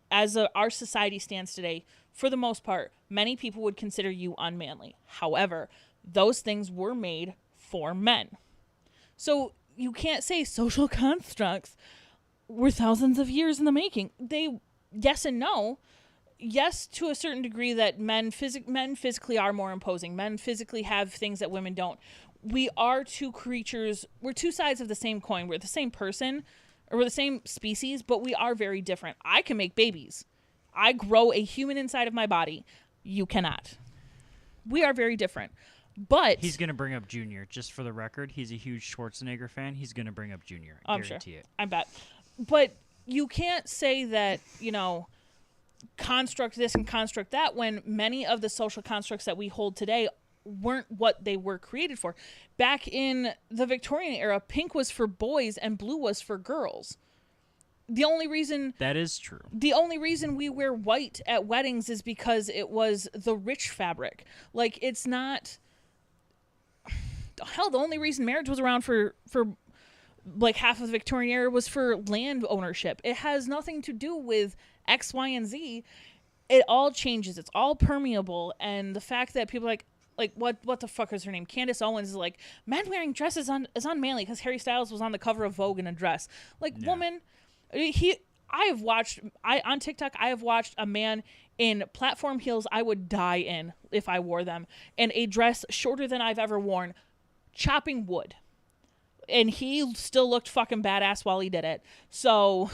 As our society stands today, for the most part, many people would consider you unmanly. However, those things were made for men. So you can't say social constructs were thousands of years in the making. Yes and no. Yes, to a certain degree, that men physically are more imposing. Men physically have things that women don't. We are two creatures. We're two sides of the same coin. We're the same person, or we're the same species, but we are very different. I can make babies. I grow a human inside of my body. You cannot. We are very different. But he's going to bring up Junior. Just for the record, he's a huge Schwarzenegger fan. He's going to bring up Junior. I'm guarantee sure. it. I bet. But you can't say that, construct this and construct that when many of the social constructs that we hold today weren't what they were created for. Back in the Victorian era, pink was for boys and blue was for girls. The only reason we wear white at weddings is because it was the rich fabric. Like, it's not... Hell, the only reason marriage was around for like half of the Victorian era was for land ownership. It has nothing to do with X, Y, and Z. It all changes. It's all permeable. And the fact that people are like what the fuck is her name? Candace Owens is like, men wearing dresses is unmanly because Harry Styles was on the cover of Vogue in a dress. Like, yeah. Woman, on TikTok, I have watched a man in platform heels I would die in if I wore them, and a dress shorter than I've ever worn, chopping wood. And he still looked fucking badass while he did it. So,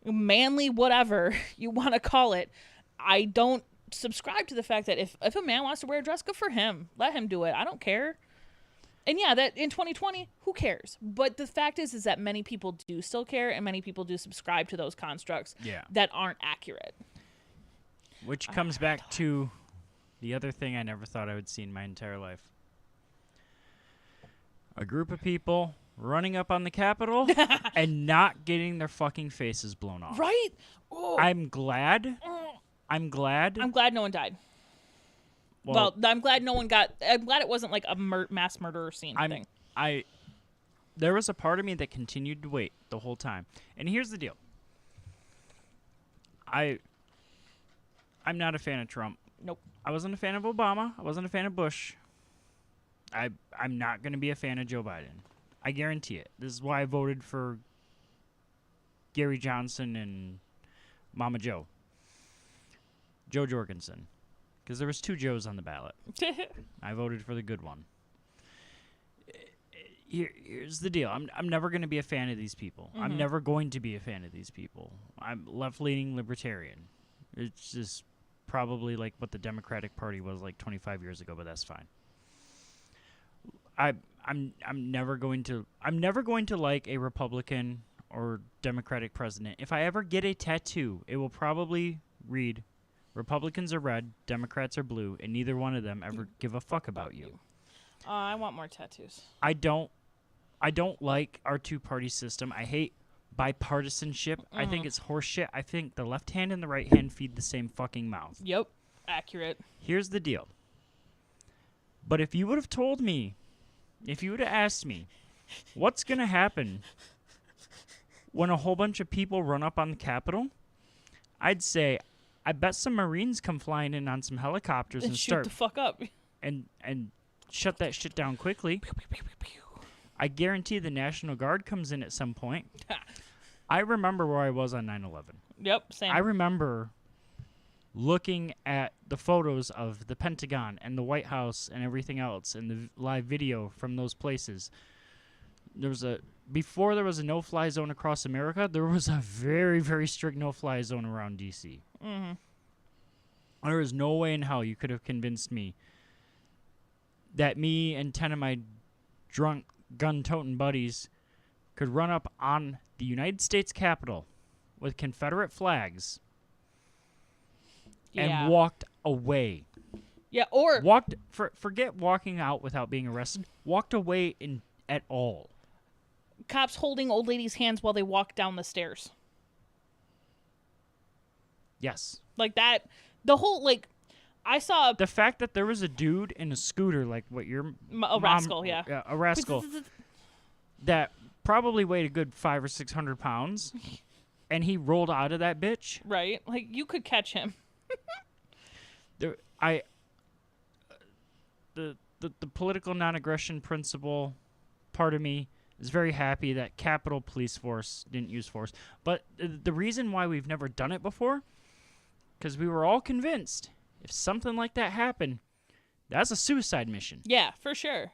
manly, whatever you want to call it, I don't subscribe to the fact that if a man wants to wear a dress, good for him. Let him do it. I don't care. And yeah, that in 2020, who cares? But the fact is that many people do still care, and many people do subscribe to those constructs that aren't accurate. Which comes back to the other thing I never thought I would see in my entire life. A group of people running up on the Capitol and not getting their fucking faces blown off. Right? Oh. I'm glad. I'm glad no one died. Well, I'm glad no one got... I'm glad it wasn't like a mass murderer scene thing. There was a part of me that continued to wait the whole time. And here's the deal. I'm not a fan of Trump. Nope. I wasn't a fan of Obama. I wasn't a fan of Bush. I'm not going to be a fan of Joe Biden. I guarantee it. This is why I voted for Gary Johnson and Mama Joe. Joe Jorgensen. Because there was 2 Joes on the ballot. I voted for the good one. Here's the deal. I'm never going to be a fan of these people. Mm-hmm. I'm never going to be a fan of these people. I'm left-leaning libertarian. It's just probably like what the Democratic Party was like 25 years ago, but that's fine. I'm never going to like a Republican or Democratic president. If I ever get a tattoo, it will probably read, Republicans are red, Democrats are blue, and neither one of them ever give a fuck about you. I want more tattoos. I don't like our 2-party system. I hate bipartisanship. I think it's horseshit. I think the left hand and the right hand feed the same fucking mouth. Yep. Accurate. Here's the deal. But if you would have told me, if you would have asked me, what's going to happen when a whole bunch of people run up on the Capitol, I'd say, I bet some Marines come flying in on some helicopters and shoot the fuck up. And shut that shit down quickly. I guarantee the National Guard comes in at some point. I remember where I was on 9/11. Yep, same. I remember looking at the photos of the Pentagon and the White House and everything else and the live video from those places. Before there was a no-fly zone across America, there was a very, very strict no-fly zone around D.C. Mm-hmm. There was no way in hell you could have convinced me that me and 10 of my drunk gun-toting buddies could run up on the United States Capitol with Confederate flags and walked away. Yeah, or... Forget walking out without being arrested. Walked away at all. Cops holding old ladies' hands while they walk down the stairs. Yes. Like that. The whole, like... I saw The fact that there was a dude in a scooter, like what your a rascal, yeah. a rascal, that probably weighed a good 500 or 600 pounds, and he rolled out of that bitch. Right? Like, you could catch him. The political non-aggression principle part of me is very happy that Capitol Police Force didn't use force. But the reason why we've never done it before, because we were all convinced if something like that happened, that's a suicide mission. Yeah, for sure.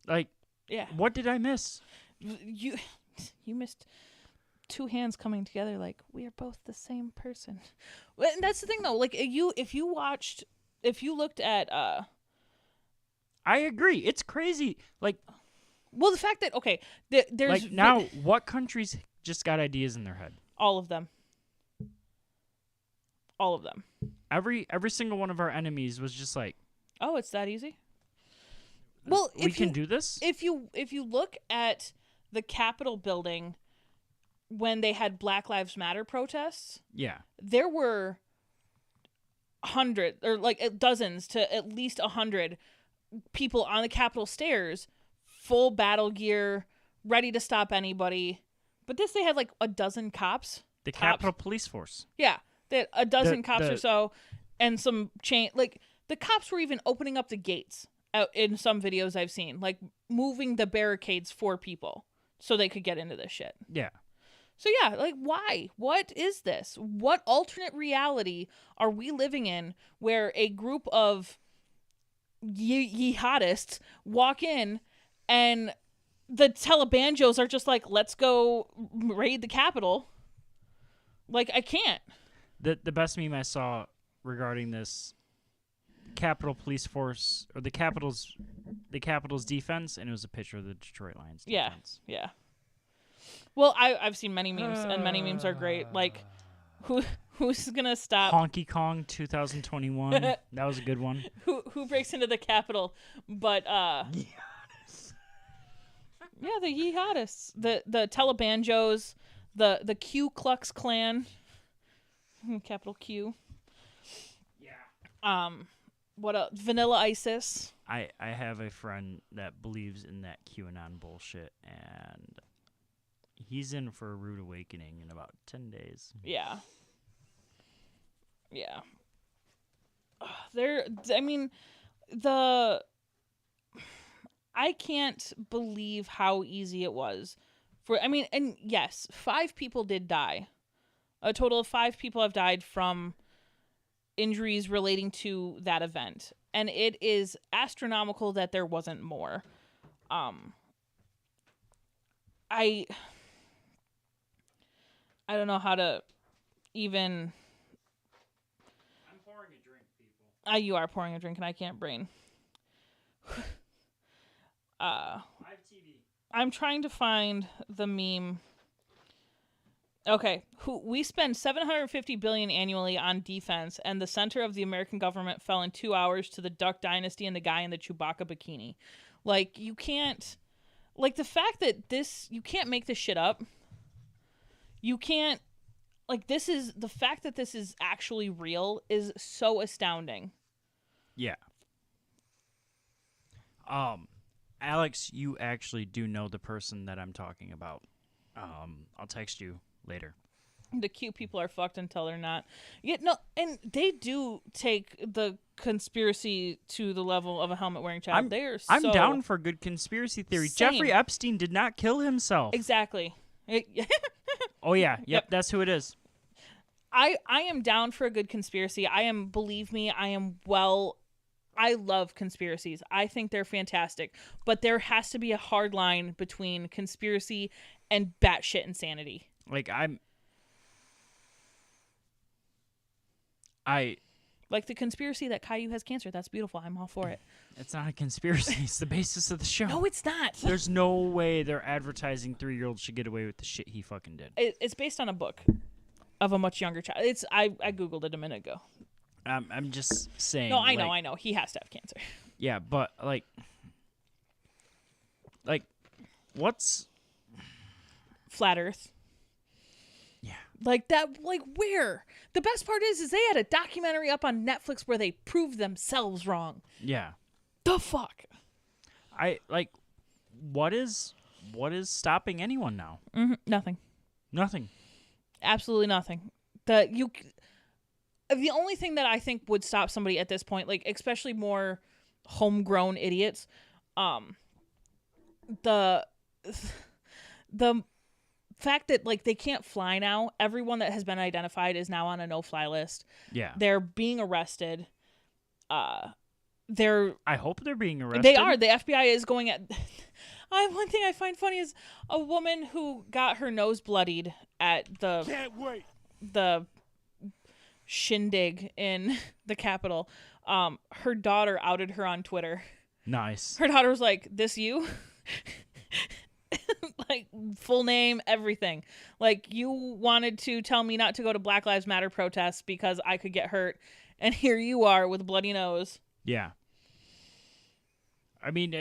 Like, Yeah. what did I miss? You missed two hands coming together like we are both the same person. And that's the thing though, like if you looked at I agree. It's crazy. Like, well, the fact that there's like now, what countries just got ideas in their head? all of them. All of them. Every single one of our enemies was just like, Oh, it's that easy? Well, we can do this? If you look at the Capitol building when they had Black Lives Matter protests, Yeah. there were hundreds or like dozens to at least 100 people on the Capitol stairs, full battle gear, ready to stop anybody. But they had like a dozen cops. The Capitol Police Force. Yeah, they had a dozen The- cops the- or so, and some chain. Like the cops were even opening up the gates out in some videos I've seen, like moving the barricades for people so they could get into this shit. Yeah. So yeah, like why? What is this? What alternate reality are we living in where a group of jihadists walk in and the telebanjos are just like, let's go raid the Capitol? Like, I can't. The best meme I saw regarding this Capitol Police Force or the Capitol's defense, and it was a picture of the Detroit Lions defense. Yeah. Well, I've seen many memes, and many memes are great. Like, who's gonna stop? Honkey Kong 2021. That was a good one. Who breaks into the Capitol? But Jihadists. yeah, the jihadists, the telebanjos, the Ku Klux Klan, capital Q. Yeah. What else? Vanilla ISIS. I have a friend that believes in that QAnon bullshit, and he's in for a rude awakening in about 10 days. Yeah. I can't believe how easy it was and yes, 5 people did die. A total of 5 people have died from injuries relating to that event. And it is astronomical that there wasn't more. I don't know how to even. I'm pouring a drink, people. You are pouring a drink, and I can't brain. I have TV. I'm trying to find the meme. Okay, we spend $750 billion annually on defense, and the center of the American government fell in 2 hours to the Duck Dynasty and the guy in the Chewbacca bikini. Like, you can't. Like, the fact that you can't make this shit up. You can't. Like, the fact that this is actually real is so astounding. Yeah. Alex, you actually do know the person that I'm talking about. I'll text you later. The cute people are fucked until they're not. Yeah, no, and they do take the conspiracy to the level of a helmet-wearing child. I'm down for good conspiracy theory. Same. Jeffrey Epstein did not kill himself. Exactly. Oh, yeah. Yep, Yep. that's who it is. I am down for a good conspiracy. Believe me, I love conspiracies. I think they're fantastic. But there has to be a hard line between conspiracy and batshit insanity. Like, Like the conspiracy that Caillou has cancer. That's beautiful. I'm all for it. it's not a conspiracy. It's the basis of the show. No, it's not. There's no way they're advertising 3-year-olds should get away with the shit he fucking did. It's based on a book of a much younger child. I Googled it a minute ago. I'm just saying. No, I like, know. He has to have cancer. Yeah, but like, what's Flat Earth. yeah? Like that, like where? The best part is they had a documentary up on Netflix where they proved themselves wrong. Yeah. The fuck? What is stopping anyone now? Nothing. Nothing. Absolutely nothing. The only thing that I think would stop somebody at this point, like especially more homegrown idiots, the fact that like they can't fly now. Everyone that has been identified is now on a no-fly list. Yeah. They're being arrested. I hope they're being arrested. They are. The FBI is going at. One thing I find funny is a woman who got her nose bloodied at the shindig in the Capitol. Her daughter outed her on Twitter. Nice. Her daughter was like, "This you?" Like full name, everything. Like you wanted to tell me not to go to Black Lives Matter protests because I could get hurt, and here you are with a bloody nose. Yeah. I mean,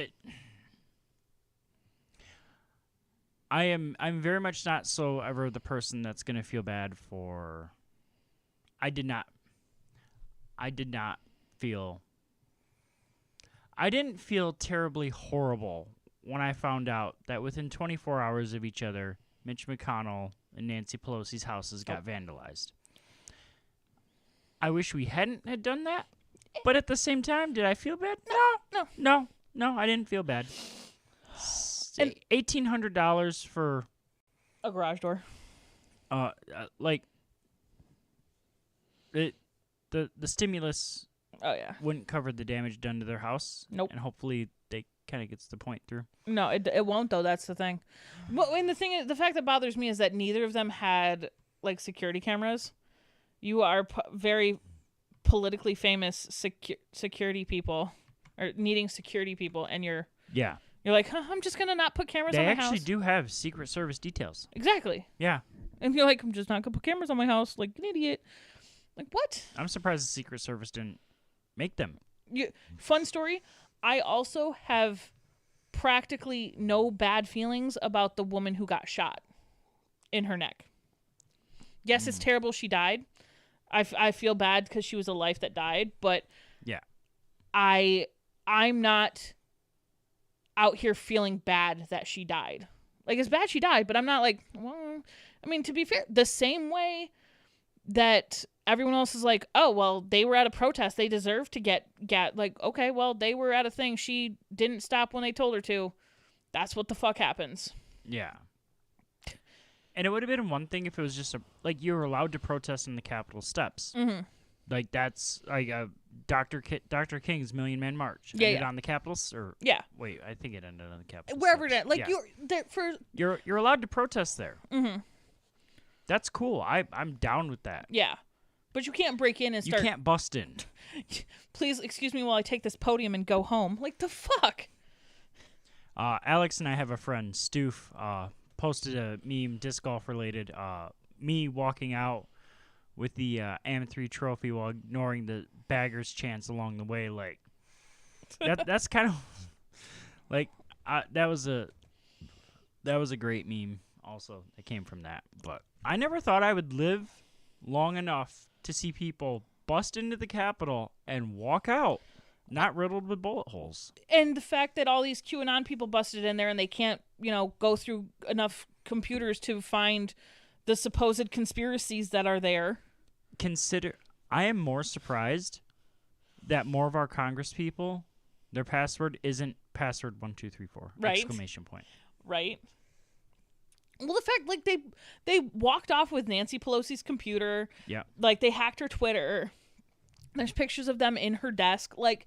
I'm very much not so ever the person that's gonna feel bad for. I didn't feel terribly horrible when I found out that within 24 hours of each other, Mitch McConnell and Nancy Pelosi's houses got vandalized. I wish we hadn't had done that, but at the same time, did I feel bad? No, I didn't feel bad. And $1,800 for a garage door. Like the stimulus. Oh yeah, wouldn't cover the damage done to their house. Nope. And hopefully they kind of gets the point through. No, it won't though. That's the thing. And the thing is, the fact that bothers me is that neither of them had like security cameras. You are very politically famous security people, or needing security people, and you're like, I'm just gonna not put cameras on my house. They actually do have Secret Service details. Exactly. Yeah. And you're like, I'm just not gonna put cameras on my house, like an idiot. Like what? I'm surprised the Secret Service didn't make them. Fun story. I also have practically no bad feelings about the woman who got shot in her neck. Yes, it's terrible she died. I feel bad because she was a life that died, but yeah, I'm not out here feeling bad that she died. Like, it's bad she died, but I'm not like, well, I mean, to be fair, the same way that everyone else is like, oh, well, they were at a protest, they deserve to get like, okay, well, they were at a thing, she didn't stop when they told her to. That's what the fuck happens. Yeah. And it would have been one thing if it was just you were allowed to protest in the Capitol steps. Mm-hmm. Like, that's like Dr. King's Million Man March. Yeah, ended on the Capitol, or wait, I think it ended on the Capitol. Wherever steps. it ended, like you're allowed to protest there. Mm-hmm. That's cool. I'm down with that. Yeah, but you can't break in and start. You can't bust in. Please excuse me while I take this podium and go home. Like, the fuck. Alex and I have a friend, Stoof. Posted a meme, disc golf related. Me walking out with the AM3 trophy while ignoring the baggers chants along the way. Like that's kind of like that was a great meme. Also, that came from that. But I never thought I would live long enough to see people bust into the Capitol and walk out, not riddled with bullet holes. And the fact that all these QAnon people busted in there and they can't, go through enough computers to find the supposed conspiracies that are there. I am more surprised that more of our Congress people, their password isn't password 1234 right. Exclamation point. Right. Well, the fact, like, they walked off with Nancy Pelosi's computer. Yeah. Like, they hacked her Twitter. There's pictures of them in her desk. Like,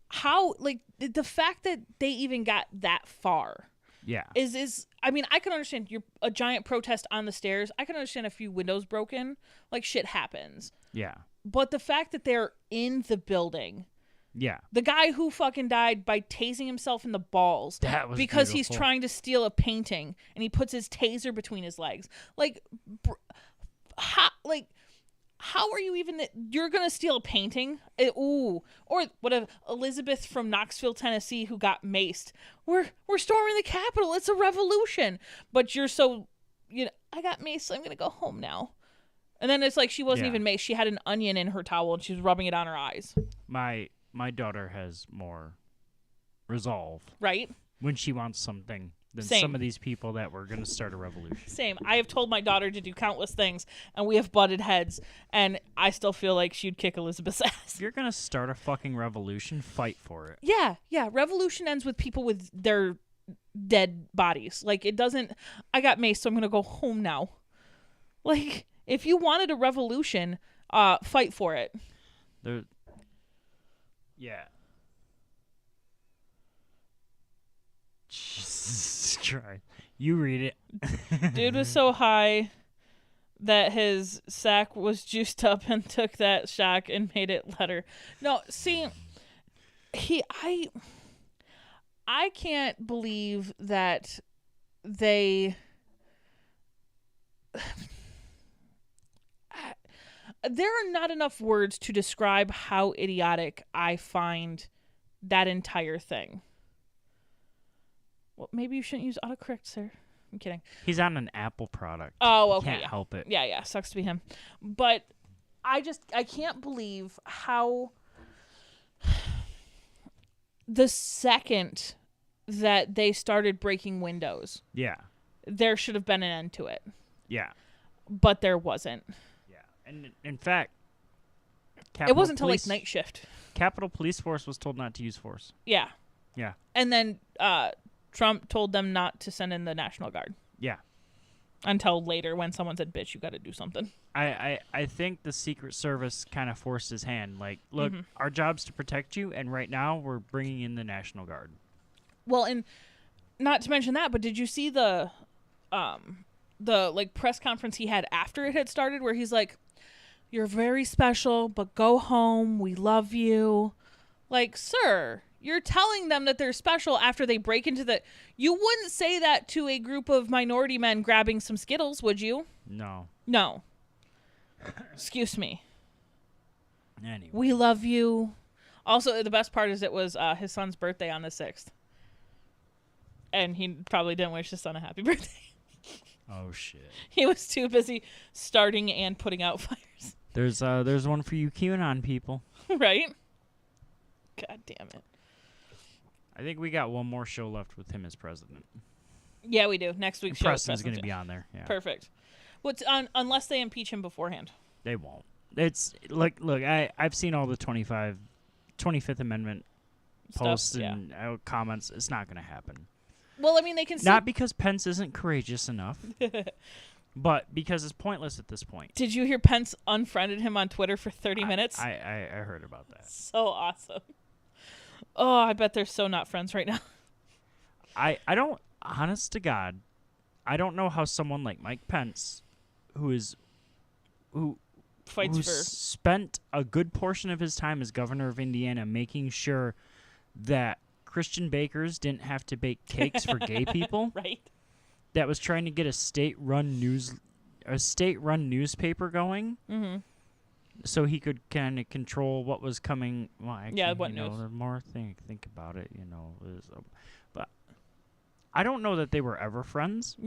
how, like, the fact that they even got that far. Yeah. Is I mean, I can understand you're a giant protest on the stairs. I can understand a few windows broken. Like, shit happens. Yeah. But the fact that they're in the building. Yeah. The guy who fucking died by tasing himself in the balls. That was because beautiful. He's trying to steal a painting and he puts his taser between his legs. Like, how are you even... You're going to steal a painting? Or what if Elizabeth from Knoxville, Tennessee, who got maced. We're storming the Capitol. It's a revolution. But you're so... I got maced, so I'm going to go home now. And then it's like she wasn't Yeah. even maced. She had an onion in her towel, and she was rubbing it on her eyes. My daughter has more resolve Right? when she wants something than Same. some of these people that were going to start a revolution. Same. I have told my daughter to do countless things, and we have butted heads, and I still feel like she'd kick Elizabeth's ass. If you're going to start a fucking revolution, fight for it. Yeah, yeah. Revolution ends with people with their dead bodies. Like, it doesn't, I got maced, so I'm going to go home now. Like, if you wanted a revolution, fight for it. There, yeah. Jesus Christ. You read it. Dude was so high that his sack was juiced up and took that shack and made it letter. No, see, I can't believe that they there are not enough words to describe how idiotic I find that entire thing. Well, maybe you shouldn't use autocorrect, sir. I'm kidding. He's on an Apple product. Oh, okay. Can't Yeah. help it. Yeah. Sucks to be him. But I can't believe how the second that they started breaking windows, Yeah. there should have been an end to it. Yeah. But there wasn't. Yeah. And in fact, It wasn't until like night shift. Capitol Police Force was told not to use force. Yeah. Yeah. And then Trump told them not to send in the National Guard Yeah. until later when someone said, bitch, you got to do something. I think the Secret Service kind of forced his hand. Like, look, our job's to protect you, and right now we're bringing in the National Guard. Well, and not to mention that, but did you see the like press conference he had after it had started where he's like, you're very special, but go home. We love you. Like, sir, you're telling them that they're special after they break into the... You wouldn't say that to a group of minority men grabbing some Skittles, would you? No. No. Excuse me. Anyway. We love you. Also, the best part is it was his son's birthday on the 6th. And he probably didn't wish his son a happy birthday. Oh, shit. He was too busy starting and putting out fires. There's one for you QAnon people. Right? God damn it. I think we got one more show left with him as president. Yeah, we do. Next week's show. Preston's going to be on there. Yeah. Perfect. What's unless they impeach him beforehand. They won't. It's look. I've seen all the 25th Amendment posts Stuff, and comments. It's not going to happen. Well, I mean, they can still... Not because Pence isn't courageous enough, but because it's pointless at this point. Did you hear Pence unfriended him on Twitter for 30 minutes? I heard about that. So awesome. Oh, I bet they're so not friends right now. I don't, honest to God, I don't know how someone like Mike Pence, who Fights for... spent a good portion of his time as governor of Indiana making sure that Christian bakers didn't have to bake cakes for gay people. Right. That was trying to get a state-run newspaper going, so he could kind of control what was coming. Well, actually, what news? The more think about it, but I don't know that they were ever friends.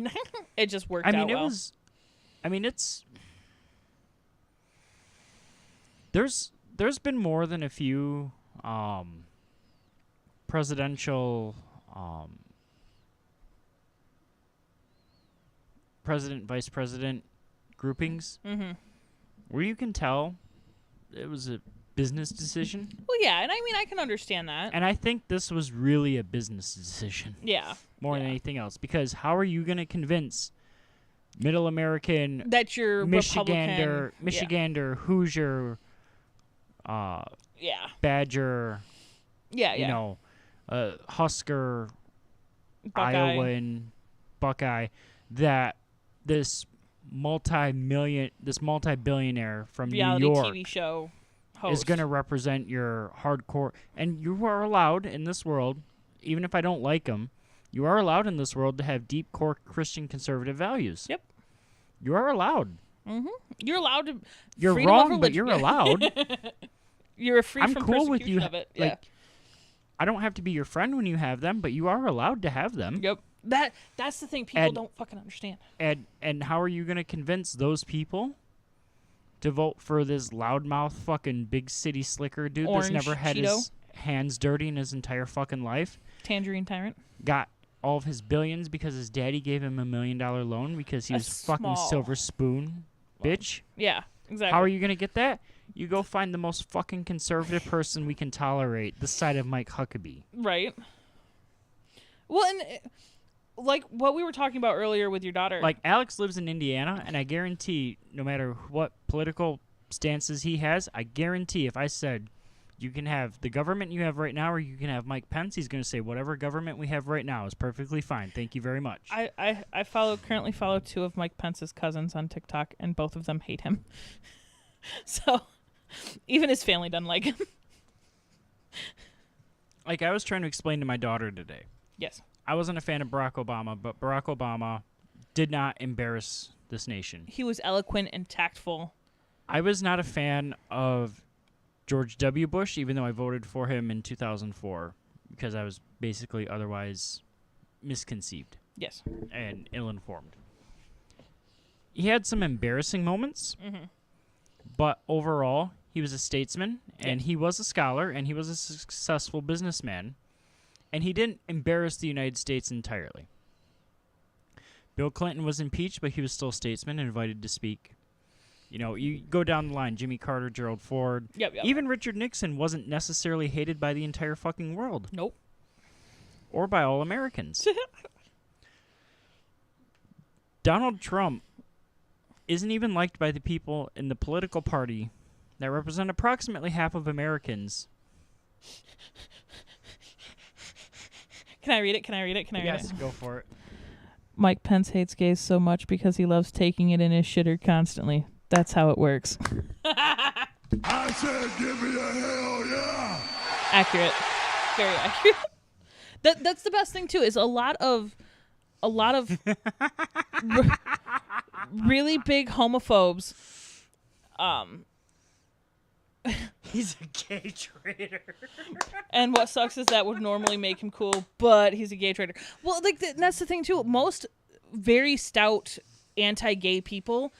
It just worked out well. There's been more than a few presidential president vice president groupings where you can tell it was a business decision. Well, yeah, and I mean, I can understand that. And I think this was really a business decision. Yeah. More than anything else, because how are you going to convince Middle American that you're Michigander, Hoosier, Badger, Husker, Buckeye. Iowan, Buckeye, that this multi-billionaire from reality New York TV show host is going to represent your hardcore, and you are allowed in this world, even if I don't like them, you are allowed in this world to have deep core Christian conservative values. Yep. You are allowed. You're allowed to. You're wrong, but you're allowed. You're free I'm from cool with you. of it. Yeah. I don't have to be your friend when you have them, but you are allowed to have them. Yep. That's the thing people And- don't fucking understand. And how are you going to convince those people to vote for this loudmouth fucking big city slicker dude Orange that's never had Cheeto? his hands dirty in his entire fucking life? Tangerine Tyrant. Got all of his billions because his daddy gave him $1 million loan because he A was fucking small silver spoon, bitch. Yeah, exactly. How are you going to get that? You go find the most fucking conservative person we can tolerate, the side of Mike Huckabee. Right. Well, and like what we were talking about earlier with your daughter. Like, Alex lives in Indiana, and I guarantee, no matter what political stances he has, I guarantee if I said, you can have the government you have right now or you can have Mike Pence, he's going to say, whatever government we have right now is perfectly fine. Thank you very much. I currently follow 2 of Mike Pence's cousins on TikTok, and both of them hate him. So, even his family doesn't like him. Like, I was trying to explain to my daughter today. Yes. I wasn't a fan of Barack Obama, but Barack Obama did not embarrass this nation. He was eloquent and tactful. I was not a fan of George W. Bush, even though I voted for him in 2004, because I was basically otherwise misconceived Yes. and ill-informed. He had some embarrassing moments, but overall, he was a statesman, and he was a scholar, and he was a successful businessman, and he didn't embarrass the United States entirely. Bill Clinton was impeached, but he was still a statesman and invited to speak. You know, you go down the line, Jimmy Carter, Gerald Ford. Yep. Even Richard Nixon wasn't necessarily hated by the entire fucking world. Nope. Or by all Americans. Donald Trump isn't even liked by the people in the political party that represent approximately half of Americans. Can I read it? Yes, go for it. Mike Pence hates gays so much because he loves taking it in his shitter constantly. That's how it works. I said, give me a hell yeah. Accurate. Very accurate. That's the best thing too, is a lot of really big homophobes. He's a gay traitor. And what sucks is that would normally make him cool, but he's a gay traitor. Well, like that's the thing too. Most very stout anti-gay people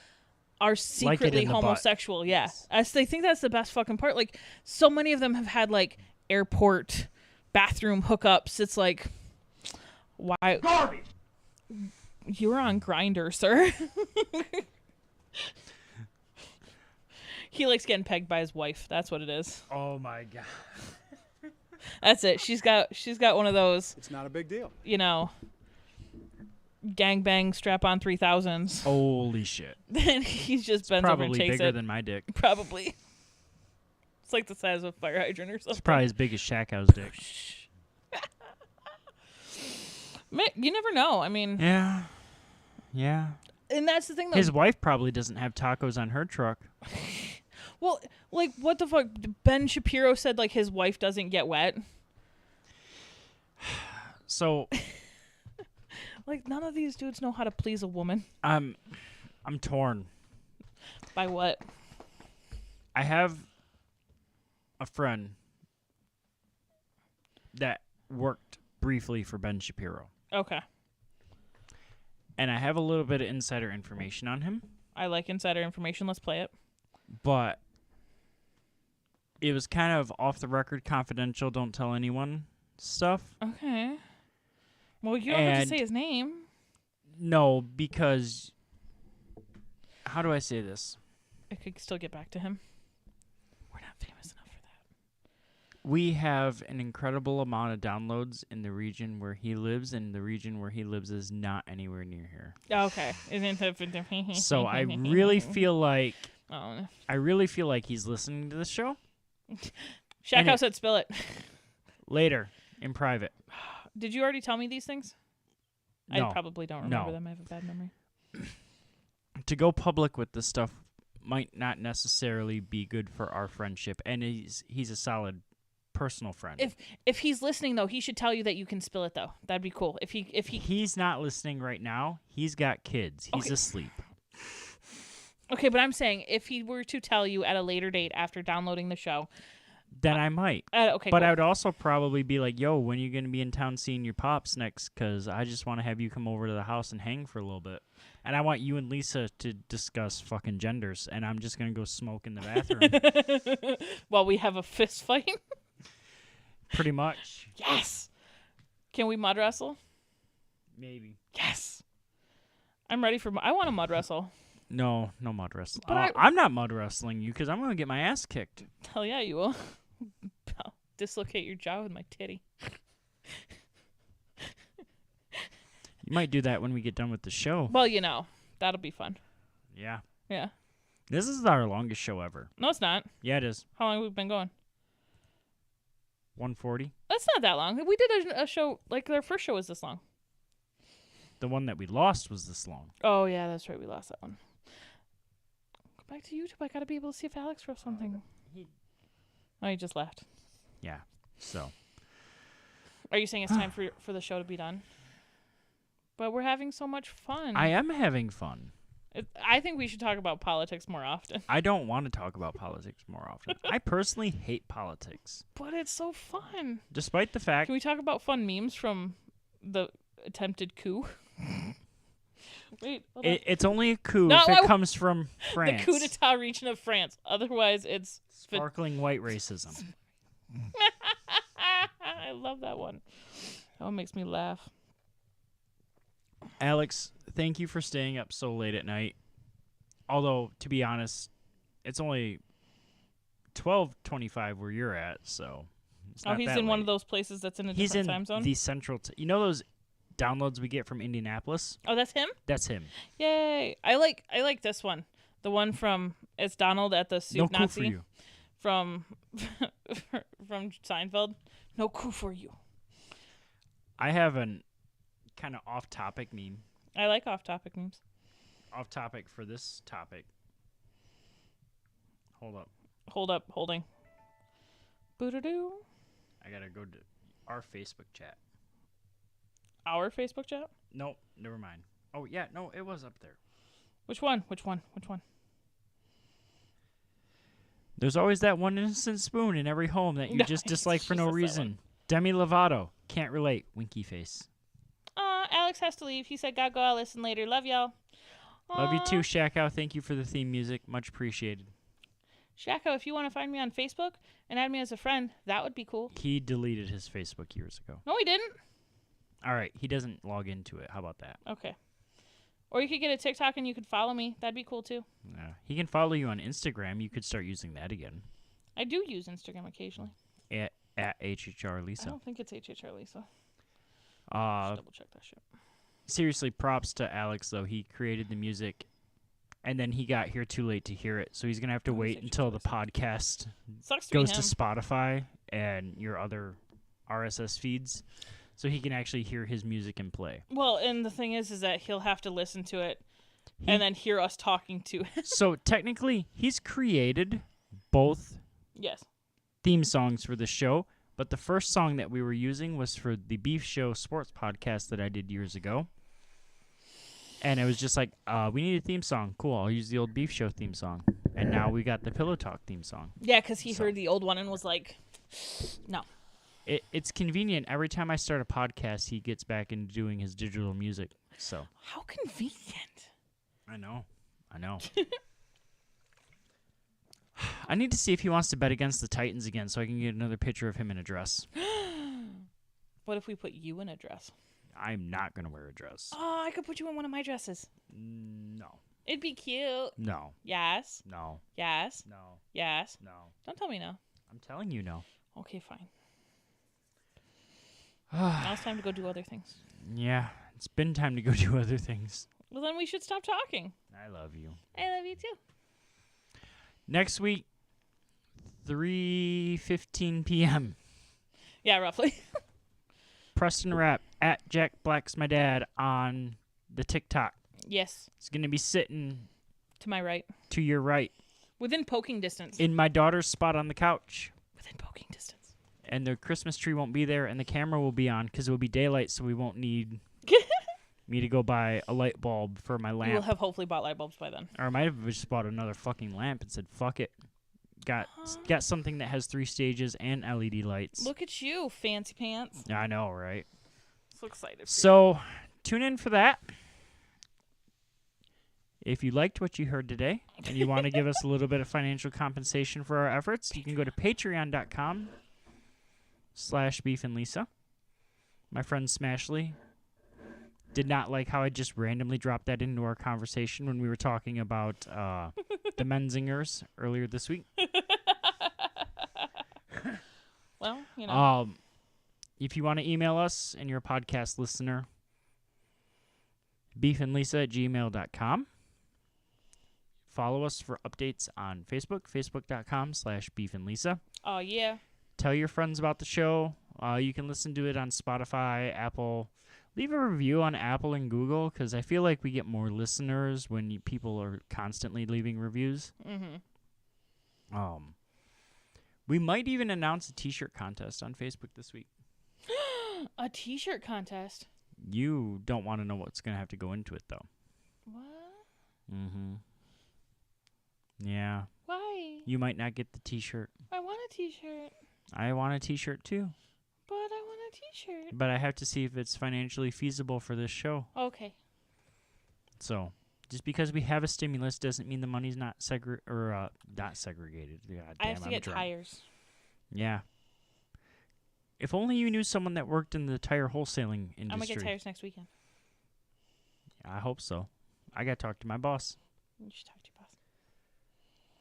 are secretly in the butt. homosexual. Yeah, I think that's the best fucking part. Like, so many of them have had like airport bathroom hookups. It's like, why? Garbage. You're on Grindr, sir. He likes getting pegged by his wife. That's what it is. Oh my god. That's it. She's got one of those, It's not a big deal. you know, gangbang strap-on 3000s. Holy shit. Then he just bends over and Probably takes bigger it. than my dick. Probably. It's like the size of a fire hydrant or something. It's probably as big as Shackow's dick. You never know. I mean, Yeah. Yeah. and that's the thing though. His wife probably doesn't have tacos on her truck. Well, like, what the fuck? Ben Shapiro said, like, his wife doesn't get wet. So Like, none of these dudes know how to please a woman. I'm torn. By what? I have a friend that worked briefly for Ben Shapiro. Okay. And I have a little bit of insider information on him, I like insider information. Let's play it. but it was kind of off the record, confidential, don't tell anyone stuff. Okay. Well, you don't have to And- say his name. No, because how do I say this? I could still get back to him. We're not famous enough for that. We have an incredible amount of downloads in the region where he lives, and the region where he lives is not anywhere near here. Okay. So I really feel like Oh. he's listening to this show Shack House said spill it. later in private. Did you already tell me these things? No. I probably don't remember No. them. I have a bad memory. To go public with this stuff might not necessarily be good for our friendship, and he's a solid personal friend. If he's listening though, he should tell you that you can spill it though. That'd be cool. If he He's not listening right now. He's got kids. He's Okay. asleep. Okay, but I'm saying if he were to tell you at a later date after downloading the show then I might. Okay, But cool. I would also probably be like, yo, when are you going to be in town seeing your pops next? Because I just want to have you come over to the house and hang for a little bit. And I want you and Lisa to discuss fucking genders. And I'm just going to go smoke in the bathroom. While we have a fist fight. Pretty much. Yes. Can we mud wrestle? Maybe. Yes. I'm ready for. I want to mud wrestle. No mud wrestling. But I'm not mud wrestling you because I'm going to get my ass kicked. Hell yeah, you will. I'll dislocate your jaw with my titty. You might do that when we get done with the show. Well, that'll be fun. Yeah. Yeah. This is our longest show ever. No, it's not. Yeah, it is. How long have we been going? 140. That's not that long. We did a show, like our first show was this long. The one that we lost was this long. Oh, yeah, that's right. We lost that one. Go back to YouTube. I got to be able to see if Alex wrote something. Oh, he just left. Yeah. So. Are you saying it's time for the show to be done? But we're having so much fun. I am having fun. I think we should talk about politics more often. I don't want to talk about politics more often. I personally hate politics. But it's so fun. Despite the fact... Can we talk about fun memes from the attempted coup? Wait, hold on. It's only a coup No, if it comes from France. The coup d'etat region of France. Otherwise, it's... Sparkling white racism. I love that one. That one makes me laugh. Alex, thank you for staying up so late at night. Although, to be honest, it's only 12:25 where you're at, so it's not He's that in one late. of those places that's in a He's different in time zone? the central... you know those downloads we get from Indianapolis? Oh, that's him? That's him. Yay. I like this one. The one from... It's Donald at the soup No coup Nazi. for you. From Seinfeld. No coup for you. I have an kind of off-topic meme. I like off-topic memes. Off-topic for this topic. Hold up. Holding. Boo-doo-doo. I gotta go to our Facebook chat. Our Facebook chat? Nope, never mind. Oh, yeah, no, it was up there. Which one? There's always that one innocent spoon in every home that you just dislike for no Jesus, that reason. one. Demi Lovato. Can't relate. Winky face. Alex has to leave. He said, gotta go. I'll listen later. Love y'all. Love you too, Shackow. Thank you for the theme music. Much appreciated. Shako, if you want to find me on Facebook and add me as a friend, that would be cool. He deleted his Facebook years ago. No, he didn't. All right, he doesn't log into it. How about that? Okay. Or you could get a TikTok and you could follow me. That'd be cool too. He can follow you on Instagram. You could start using that again. I do use Instagram occasionally. At HHR I Lisa. don't think it's HHR Lisa. Double check that shit. Seriously, props to Alex, though. He created the music, and then he got here too late to hear it. So he's going to have to wait until the podcast Sucks to goes be to him. Spotify and your other RSS feeds so he can actually hear his music and play. Well, and the thing is that he'll have to listen to it and then hear us talking to it. So technically, he's created both Yes. theme songs for the show, but the first song that we were using was for the Beef Show sports podcast that I did years ago. And it was just like, we need a theme song. Cool, I'll use the old Beef Show theme song. And now we got the Pillow Talk theme song. Yeah, because he heard the old one and was like, no. It's convenient. Every time I start a podcast, he gets back into doing his digital music. So How convenient. I know. I need to see if he wants to bet against the Titans again so I can get another picture of him in a dress. What if we put you in a dress? I'm not going to wear a dress. Oh, I could put you in one of my dresses. No. It'd be cute. No. Yes. No. Yes. No. Yes. No. Don't tell me no. I'm telling you no. Okay, fine. Now it's time to go do other things. Yeah, it's been time to go do other things. Well, then we should stop talking. I love you. I love you too. Next week, 3:15 p.m. Yeah, roughly. Preston Rap at Jack Black's my dad on the TikTok. Yes. It's going to be sitting To my right. to your right Within poking distance. in my daughter's spot on the couch. Within poking distance. And the Christmas tree won't be there, and the camera will be on because it will be daylight, so we won't need me to go buy a light bulb for my You will lamp. have hopefully bought light bulbs by then. Or I might have just bought another fucking lamp and said, fuck it. got something that has 3 stages and LED lights. Look at you, fancy pants. I know, right? So excited for you. So tune in for that. If you liked what you heard today and you want to give us a little bit of financial compensation for our efforts, you can go to patreon.com/beefandlisa. My friend Smashley did not like how I just randomly dropped that into our conversation when we were talking about the Menzingers earlier this week. Well, you know. If you want to email us and you're a podcast listener, beefandlisa@gmail.com. Follow us for updates on Facebook, facebook.com/beefandlisa. Oh, yeah. Tell your friends about the show. You can listen to it on Spotify, Apple. Leave a review on Apple and Google because I feel like we get more listeners when people are constantly leaving reviews. Mm-hmm. We might even announce a T-shirt contest on Facebook this week. A T-shirt contest? You don't want to know what's going to have to go into it, though. What? Mm-hmm. Yeah. Why? You might not get the T-shirt. I want a T-shirt. I want a T-shirt, too. But I want a T-shirt. But I have to see if it's financially feasible for this show. Okay. So, just because we have a stimulus doesn't mean the money's not not segregated. God I damn, have to I'm get drunk. tires. Yeah. If only you knew someone that worked in the tire wholesaling industry. I'm going to get tires next weekend. I hope so. I got to talk to my boss. You should talk to your boss.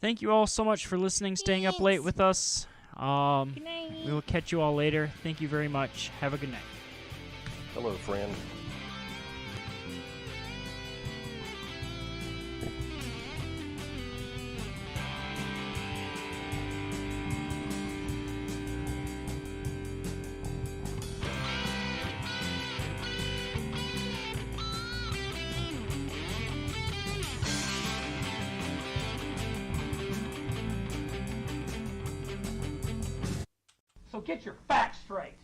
Thank you all so much for listening, staying up late with us. Good night. We will catch you all later. Thank you very much. Have a good night. Hello, friend. So get your facts straight.